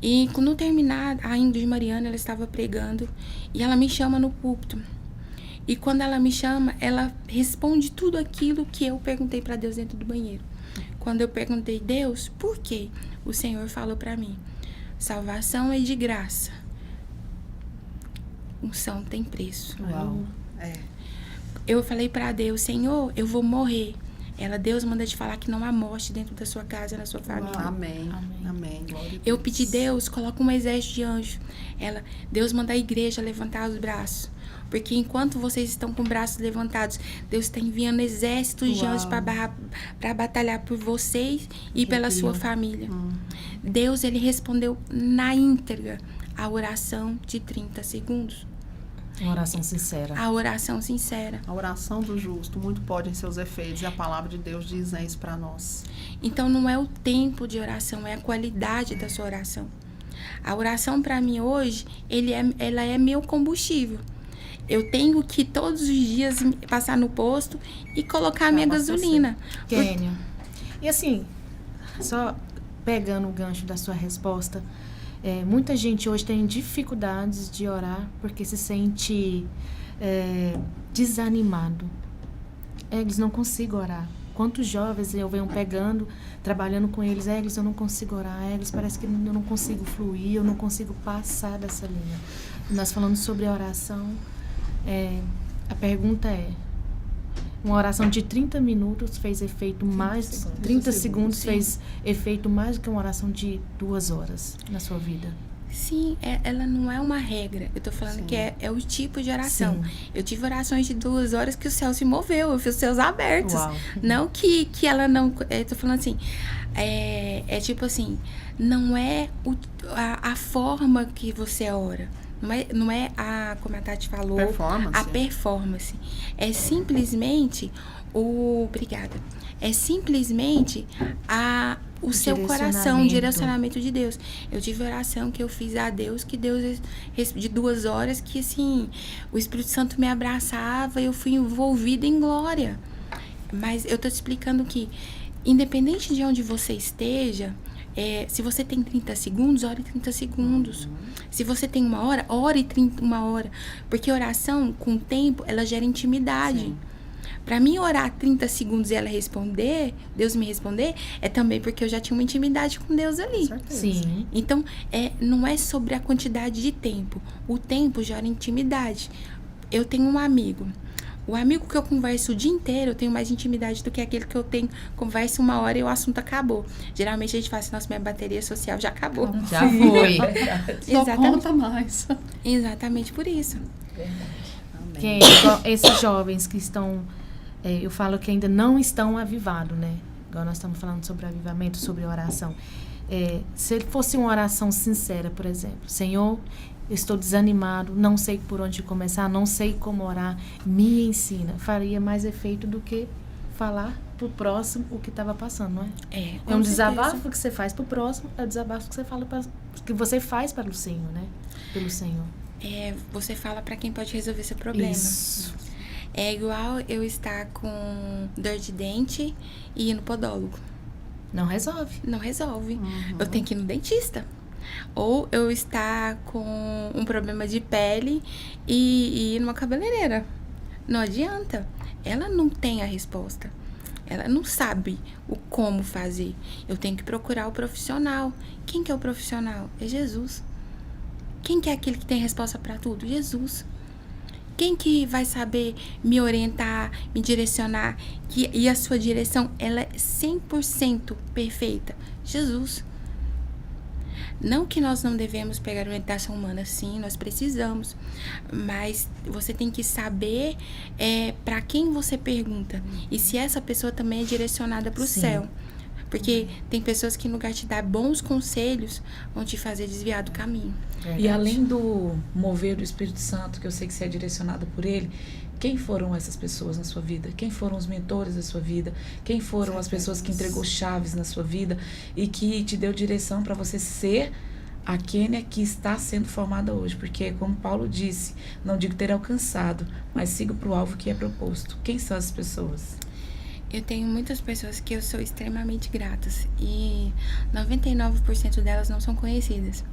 E quando terminar, a Ingrid Mariana, ela estava pregando, e ela me chama no púlpito. E quando ela me chama, ela responde tudo aquilo que eu perguntei pra Deus dentro do banheiro. Quando eu perguntei, Deus, por quê? O Senhor falou pra mim, salvação é de graça. Unção tem preço. Uau. Eu falei pra Deus, Senhor, eu vou morrer. Deus manda te falar que não há morte dentro da sua casa, na sua família. Amém. Glória a Deus. Eu pedi, Deus, coloca um exército de anjos. Deus manda a igreja levantar os braços. Porque enquanto vocês estão com os braços levantados, Deus está enviando exércitos de anjos para batalhar por vocês e pela sua família. Deus, ele respondeu na íntegra a oração de 30 segundos. Uma oração sincera. A oração sincera. A oração do justo, muito pode em seus efeitos. E a palavra de Deus diz isso para nós. Então, não é o tempo de oração, é a qualidade da sua oração. A oração, para mim, hoje, ela é meu combustível. Eu tenho que, todos os dias, passar no posto e colocar a minha gasolina. Kênia. E assim, só pegando o gancho da sua resposta, muita gente hoje tem dificuldades de orar porque se sente desanimado. Eles não conseguem orar. Quantos jovens eu venho pegando, trabalhando com eles, eles eu não consigo orar, eles parece que eu não consigo fluir, eu não consigo passar dessa linha. Nós falamos sobre a oração, a pergunta uma oração de 30 minutos fez efeito mais... 30 segundos fez efeito mais do que uma oração de 2 horas na sua vida. Sim, ela não é uma regra. Eu tô falando que é o tipo de oração. Sim. Eu tive orações de 2 horas que o céu se moveu, eu fiz os céus abertos. Uau. Não que ela não... Eu tô falando assim, tipo assim, não é a forma que você ora. Não é como a Tati falou, performance. a performance. É simplesmente Obrigada. É simplesmente o seu coração, o direcionamento de Deus. Eu tive oração que eu fiz a Deus, que Deus, de 2 horas, que assim, o Espírito Santo me abraçava e eu fui envolvida em glória. Mas eu tô te explicando que, independente de onde você esteja, se você tem 30 segundos, ore 30 segundos. Se você tem 1 hora, ore 1 hora. Porque oração, com o tempo, ela gera intimidade. Sim. Para mim, orar 30 segundos e ela responder, Deus me responder, é também porque eu já tinha uma intimidade com Deus ali. Sim. Então, não é sobre a quantidade de tempo. O tempo gera intimidade. Eu tenho um amigo. O amigo que eu converso o dia inteiro, eu tenho mais intimidade do que aquele que eu converso 1 hora e o assunto acabou. Geralmente a gente fala assim, nossa, minha bateria social já acabou. Já foi. Só conta mais. Exatamente por isso. Amém. Esses jovens que estão... eu falo que ainda não estão avivados, né? Igual nós estamos falando sobre avivamento, sobre oração. Se fosse uma oração sincera, por exemplo, Senhor, eu estou desanimado, não sei por onde começar, não sei como orar, me ensina. Faria mais efeito do que falar pro próximo o que estava passando, não é? É um desabafo que você faz pro próximo, é um desabafo que você fala que você faz para o Senhor, né? Pelo Senhor. Você fala para quem pode resolver seu problema. Isso. É igual eu estar com dor de dente e ir no podólogo. Não resolve. Não resolve. Uhum. Eu tenho que ir no dentista. Ou eu estar com um problema de pele e ir numa cabeleireira. Não adianta. Ela não tem a resposta. Ela não sabe o como fazer. Eu tenho que procurar o profissional. Quem que é o profissional? É Jesus. Quem que é aquele que tem resposta para tudo? Jesus. Quem que vai saber me orientar, me direcionar? E a sua direção, ela é 100% perfeita. Jesus. Não que nós não devemos pegar orientação humana, sim, nós precisamos. Mas você tem que saber para quem você pergunta. E se essa pessoa também é direcionada para o céu. Porque tem pessoas que, no lugar de te dar bons conselhos, vão te fazer desviar do caminho. Verdade. E além do mover do Espírito Santo, que eu sei que você é direcionada por ele, quem foram essas pessoas na sua vida? Quem foram os mentores da sua vida? Quem foram as pessoas que entregou chaves na sua vida e que te deu direção para você ser a Kênia que está sendo formada hoje? Porque, como Paulo disse, não digo ter alcançado, mas sigo para o alvo que é proposto. Quem são essas pessoas? Eu tenho muitas pessoas que eu sou extremamente gratas e 99% delas não são conhecidas.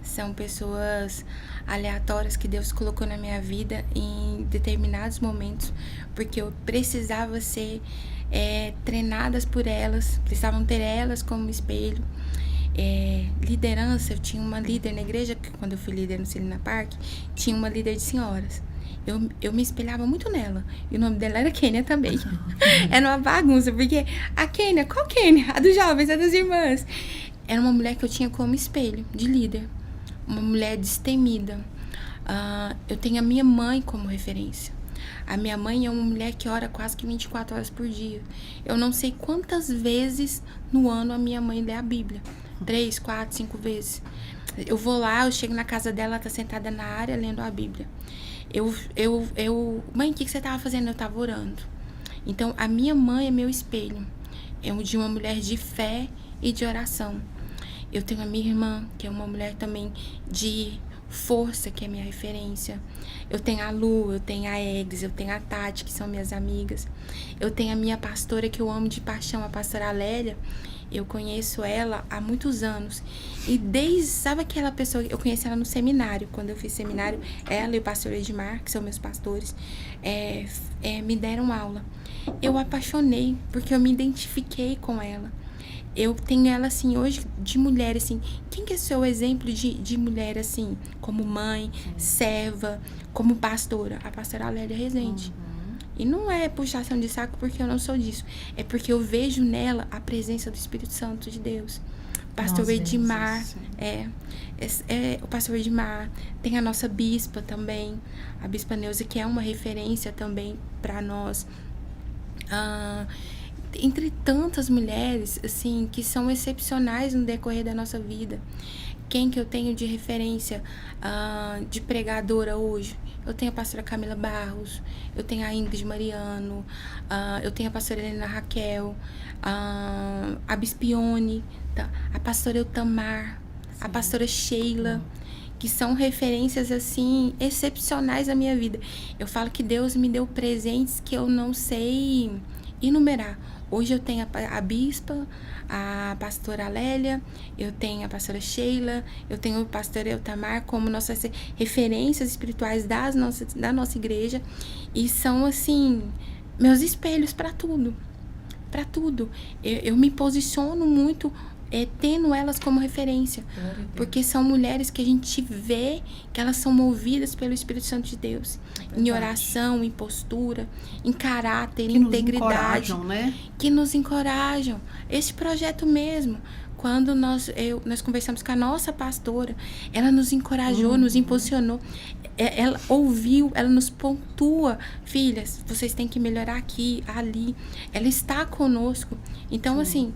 São pessoas aleatórias que Deus colocou na minha vida em determinados momentos, porque eu precisava ser treinadas por elas, precisavam ter elas como espelho. Liderança, eu tinha uma líder na igreja, que quando eu fui líder no Celina Park, tinha uma líder de senhoras. Eu me espelhava muito nela. E o nome dela era Kênia também. Era uma bagunça, porque a Kênia, qual Kênia? A dos jovens, a das irmãs. Era uma mulher que eu tinha como espelho, de líder. Uma mulher destemida. Eu tenho a minha mãe como referência. A minha mãe é uma mulher que ora quase que 24 horas por dia. Eu não sei quantas vezes no ano a minha mãe lê a Bíblia. 3, 4, 5 vezes. Eu vou lá, eu chego na casa dela, ela tá sentada na área lendo a Bíblia. Mãe, o que você estava fazendo? Eu estava orando. Então, a minha mãe é meu espelho. É de uma mulher de fé e de oração. Eu tenho a minha irmã, que é uma mulher também de força, que é minha referência. Eu tenho a Lu, eu tenho a Eggs, eu tenho a Tati, que são minhas amigas. Eu tenho a minha pastora, que eu amo de paixão, a pastora Lélia. Eu conheço ela há muitos anos. E sabe aquela pessoa, eu conheci ela no seminário. Quando eu fiz seminário, ela e o pastor Edmar, que são meus pastores, me deram aula. Eu apaixonei, porque eu me identifiquei com ela. Eu tenho ela, assim, hoje, de mulher, assim. Quem que é o seu exemplo de mulher, assim? Como mãe, serva, como pastora? A pastora Lélia Rezende. E não é puxação de saco porque eu não sou disso. É porque eu vejo nela a presença do Espírito Santo de Deus. Pastor Edmar, o pastor Edmar. Tem a nossa bispa também, a bispa Neuza, que é uma referência também para nós. entre tantas mulheres, assim, que são excepcionais no decorrer da nossa vida. Quem que eu tenho de referência de pregadora hoje? Eu tenho a pastora Camila Barros, eu tenho a Ingrid Mariano, eu tenho a pastora Helena Raquel, a Bispione, tá? A pastora Eutamar, a pastora Sheila, que são referências, assim, excepcionais na minha vida. Eu falo que Deus me deu presentes que eu não sei enumerar. Hoje eu tenho a bispa, a pastora Lélia, eu tenho a pastora Sheila, eu tenho o pastor Eutamar como nossas referências espirituais da nossa igreja. E são, assim, meus espelhos para tudo. Para tudo. Eu me posiciono muito tendo elas como referência. Porque são mulheres que a gente vê que elas são movidas pelo Espírito Santo de Deus. Em oração, em postura, em caráter, em integridade. Nos encorajam, né? Que nos encorajam. Esse projeto mesmo, quando nós conversamos com a nossa pastora, ela nos encorajou, nos impulsionou. Ela ouviu, ela nos pontua. Filhas, vocês têm que melhorar aqui, ali. Ela está conosco. Então, assim,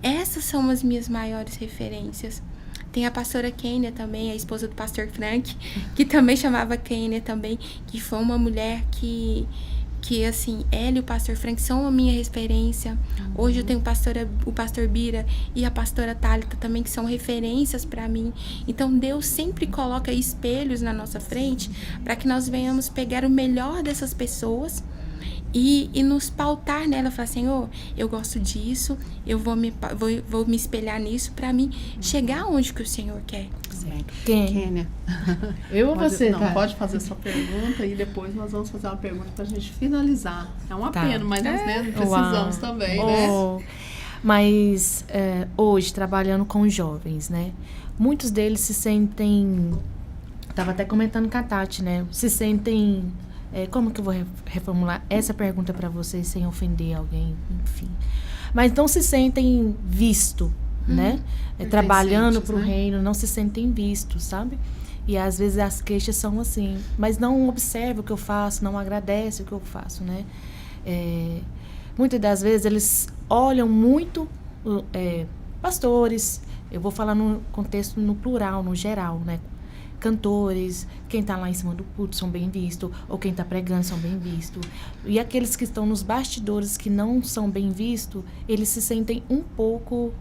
essas são as minhas maiores referências. Tem a pastora Kênia também, a esposa do pastor Frank, que também chamava Kênia também, que foi uma mulher que assim, ela e o pastor Frank são a minha referência. Hoje eu tenho o pastor Bira e a pastora Thalita também, que são referências para mim. Então, Deus sempre coloca espelhos na nossa frente para que nós venhamos pegar o melhor dessas pessoas e nos pautar nela, falar, Senhor, eu gosto disso, eu vou me espelhar nisso para mim chegar onde que o Senhor quer. Kênia. Eu ou você, Não, tá? pode fazer sua pergunta e depois nós vamos fazer uma pergunta pra gente finalizar. É uma Tá. pena, mas nós precisamos também, né? Mas hoje, trabalhando com jovens, né? Muitos deles se sentem... Tava até comentando com a Tati, né? Se sentem... como que eu vou reformular essa pergunta para vocês sem ofender alguém, enfim. Mas não se sentem visto, né? Trabalhando para o reino, não se sentem vistos, sabe? E às vezes as queixas são assim, mas não observa o que eu faço, não agradece o que eu faço, né? Muitas das vezes eles olham muito pastores, eu vou falar no contexto, no plural, no geral, né? Cantores, quem está lá em cima do púlpito são bem vistos, ou quem está pregando são bem vistos. E aqueles que estão nos bastidores que não são bem vistos, eles se sentem um pouco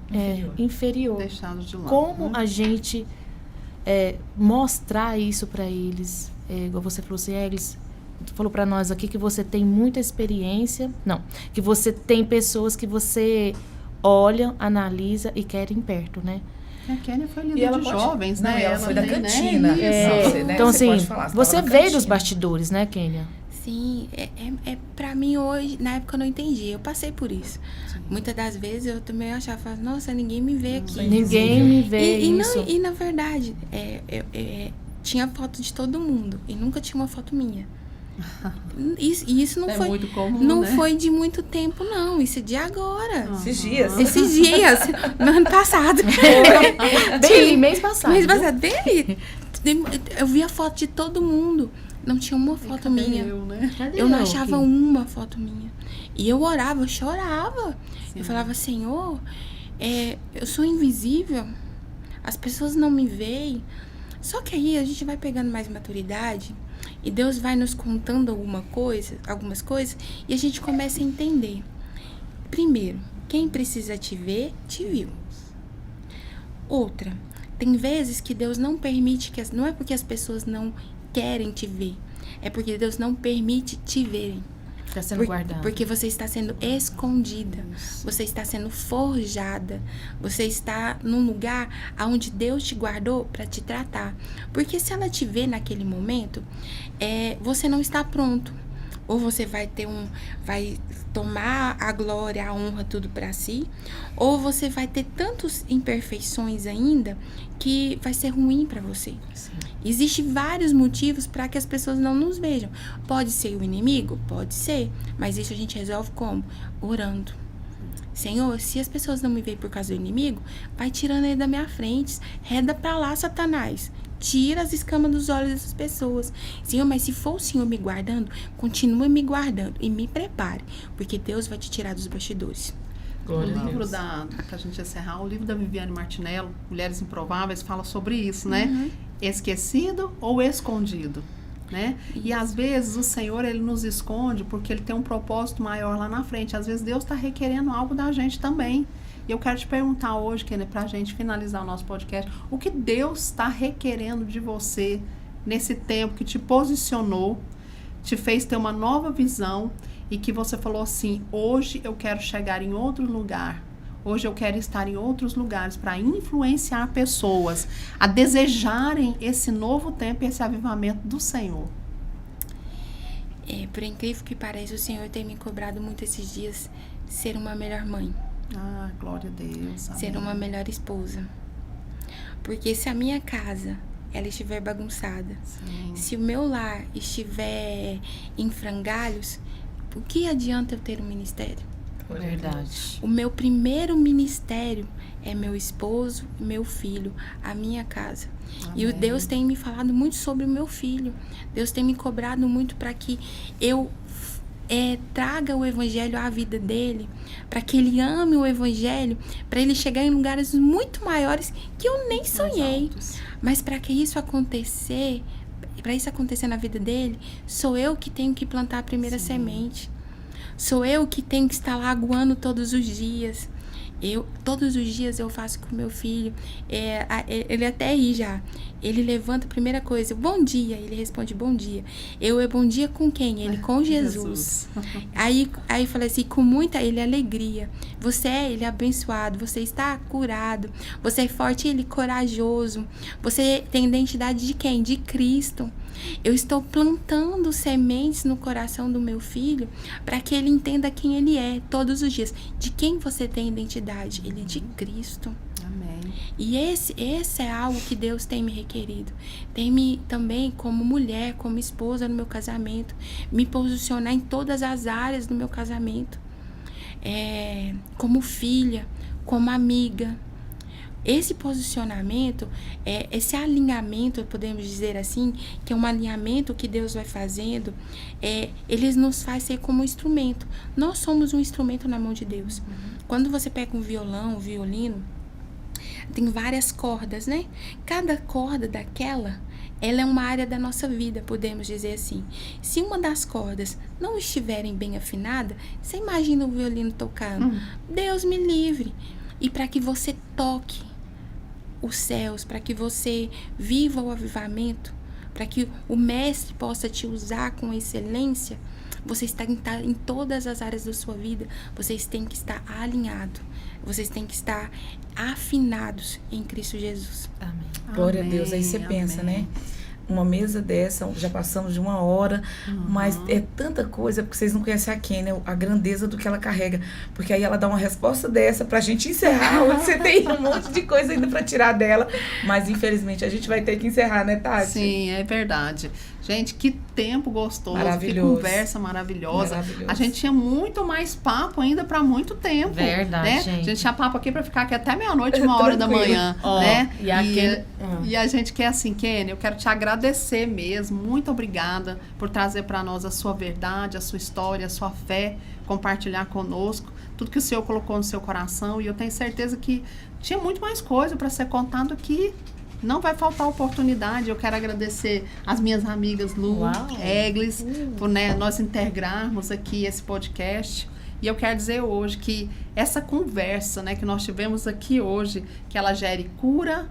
inferior. Deixados de lado. Como a gente mostrar isso para eles? Igual você falou assim, eles falou para nós aqui que você tem muita experiência. Não, que você tem pessoas que você olha, analisa e querem perto, né? A Kênia foi líder de jovens, né? Ela foi da cantina. Né? Então, assim, você veio dos bastidores. bastidores, né, Kênia? Sim, pra mim hoje, na época eu não entendi, eu passei por isso. Muitas das vezes eu também achava, nossa, ninguém me vê aqui. Ninguém me vê isso. E na verdade, tinha foto de todo mundo e nunca tinha uma foto minha. E isso não foi muito comum, não né? foi de muito tempo, não. Isso é de agora. Esses dias. Esses dias, no ano passado. Bem, mês passado. Mês passado dele. Eu vi a foto de todo mundo. Não tinha uma foto minha. Eu não achava uma foto minha. E eu orava, eu chorava. Sim. Eu falava, Senhor, eu sou invisível. As pessoas não me veem. Só que aí a gente vai pegando mais maturidade e Deus vai nos contando algumas coisas, e a gente começa a entender. Primeiro, quem precisa te ver, te viu. Outra, tem vezes que Deus não permite não é porque as pessoas não querem te ver, é porque Deus não permite te verem. Está sendo guardado. Porque você está sendo escondida. Você está sendo forjada. Você está num lugar onde Deus te guardou para te tratar. Porque se ela te vê naquele momento, você não está pronto. Ou você vai tomar a glória, a honra, tudo para si. Ou você vai ter tantas imperfeições ainda que vai ser ruim para você. Sim. Existem vários motivos para que as pessoas não nos vejam. Pode ser o inimigo? Pode ser. Mas isso a gente resolve como? Orando. Senhor, se as pessoas não me veem por causa do inimigo, vai tirando ele da minha frente. Reda pra lá, Satanás. tira as escamas dos olhos dessas pessoas. Senhor, mas se for o Senhor me guardando, continua me guardando e me prepare, porque Deus vai te tirar dos bastidores. O livro pra gente encerrar, o livro da Viviane Martinello, Mulheres Improváveis, fala sobre isso, né? Esquecido ou escondido, né? E às vezes o Senhor, ele nos esconde porque ele tem um propósito maior lá na frente. Às vezes Deus está requerendo algo da gente também. E eu quero te perguntar hoje, Kênia, pra gente finalizar o nosso podcast, o que Deus está requerendo de você nesse tempo que te posicionou, te fez ter uma nova visão e que você falou assim, hoje eu quero chegar em outro lugar, hoje eu quero estar em outros lugares para influenciar pessoas a desejarem esse novo tempo e esse avivamento do Senhor. Por incrível que pareça, o Senhor tem me cobrado muito esses dias ser uma melhor mãe. Ah, glória a Deus. Amém. Ser uma melhor esposa. Porque se a minha casa ela estiver bagunçada, Sim. se o meu lar estiver em frangalhos, o que adianta eu ter um ministério? Verdade. O meu primeiro ministério é meu esposo, meu filho, a minha casa. Amém. E o Deus tem me falado muito sobre o meu filho. Deus tem me cobrado muito para que eu traga o evangelho à vida dele, para que ele ame o evangelho, para ele chegar em lugares muito maiores que eu nem sonhei. Mas para que isso acontecer, para isso acontecer na vida dele, sou eu que tenho que plantar a primeira semente. Sou eu que tenho que estar lá aguando todos os dias. Todos os dias eu faço com meu filho. Ele até ri já. Ele levanta a primeira coisa, bom dia. Ele responde, bom dia. Bom dia com quem? Ele, com Jesus. Aí eu falei assim, com muita alegria. Ele é abençoado, você está curado. Você é forte, ele corajoso. Você tem identidade de quem? De Cristo. Eu estou plantando sementes no coração do meu filho para que ele entenda quem ele é todos os dias. De quem você tem identidade? Ele é de Cristo. Amém. E esse é algo que Deus tem me requerido. Tem me também, como mulher, como esposa no meu casamento, me posicionar em todas as áreas do meu casamento. Como filha, como amiga. Esse posicionamento, esse alinhamento, podemos dizer assim, que é um alinhamento que Deus vai fazendo, ele nos faz ser como um instrumento. Nós somos um instrumento na mão de Deus. Quando você pega um violão, um violino, tem várias cordas, né? Cada corda daquela, ela é uma área da nossa vida, podemos dizer assim. Se uma das cordas não estiverem bem afinada, você imagina o violino tocando. Deus me livre. E para que você toque os céus, para que você viva o avivamento, para que o mestre possa te usar com excelência, vocês têm que estar em todas as áreas da sua vida, vocês têm que estar alinhados, vocês têm que estar afinados em Cristo Jesus. Amém. Glória a Deus. Aí você pensa, né? Uma mesa dessa, já passamos de 1 hora, mas é tanta coisa, porque vocês não conhecem a Kênia, a grandeza do que ela carrega, porque aí ela dá uma resposta dessa pra gente encerrar, onde você tem um monte de coisa ainda pra tirar dela, mas infelizmente a gente vai ter que encerrar, né, Tati? Sim, é verdade. Gente, que tempo gostoso, que conversa maravilhosa. A gente tinha muito mais papo ainda para muito tempo. Verdade, né? gente. A gente tinha papo aqui para ficar aqui até meia-noite, 1h da manhã, né? E a gente quer assim, Kênia, eu quero te agradecer mesmo. Muito obrigada por trazer para nós a sua verdade, a sua história, a sua fé, compartilhar conosco tudo que o Senhor colocou no seu coração. E eu tenho certeza que tinha muito mais coisa para ser contado aqui. Não vai faltar oportunidade. Eu quero agradecer as minhas amigas Lu, Eglis, por nós integrarmos aqui esse podcast. E eu quero dizer hoje que essa conversa, que nós tivemos aqui hoje, que ela gere cura,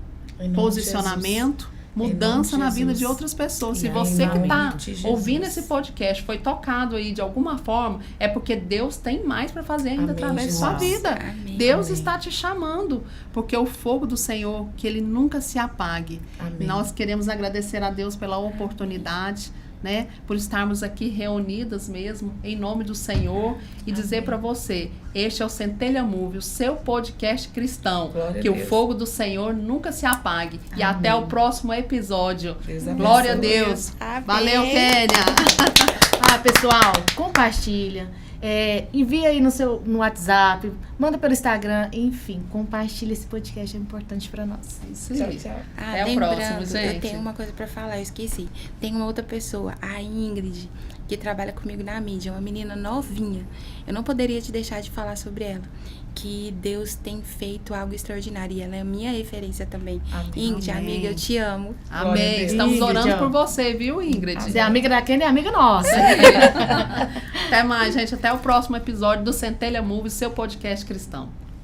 posicionamento, mudança na vida de outras pessoas. Se você que está ouvindo esse podcast foi tocado aí de alguma forma, é porque Deus tem mais para fazer ainda através de sua vida. Amém. Deus está te chamando, porque o fogo do Senhor, que ele nunca se apague. Amém. Nós queremos agradecer a Deus pela oportunidade, por estarmos aqui reunidas mesmo, em nome do Senhor, e dizer para você, este é o Centelha Move, o seu podcast cristão, que o fogo do Senhor nunca se apague. Amém. E até o próximo episódio. Glória a Deus. Amém. Valeu, Kênia. Pessoal, compartilha. Envia aí no WhatsApp, manda pelo Instagram, enfim, compartilha esse podcast, é importante para nós. Isso Tchau, aí. tchau. Até o próximo, gente. Eu tenho uma coisa pra falar, eu esqueci. Tem uma outra pessoa, a Ingrid, que trabalha comigo na mídia, uma menina novinha. Eu não poderia te deixar de falar sobre ela. Que Deus tem feito algo extraordinário. E ela é a minha referência também. Amém. Ingrid, amiga, eu te amo. Glória a Amém. Deus. Estamos Ingrid, orando ó. por você, viu, Ingrid? Você é amiga da Kenny, é amiga nossa. Até mais, gente. Até o próximo episódio do Centelha Movies, seu podcast cristão.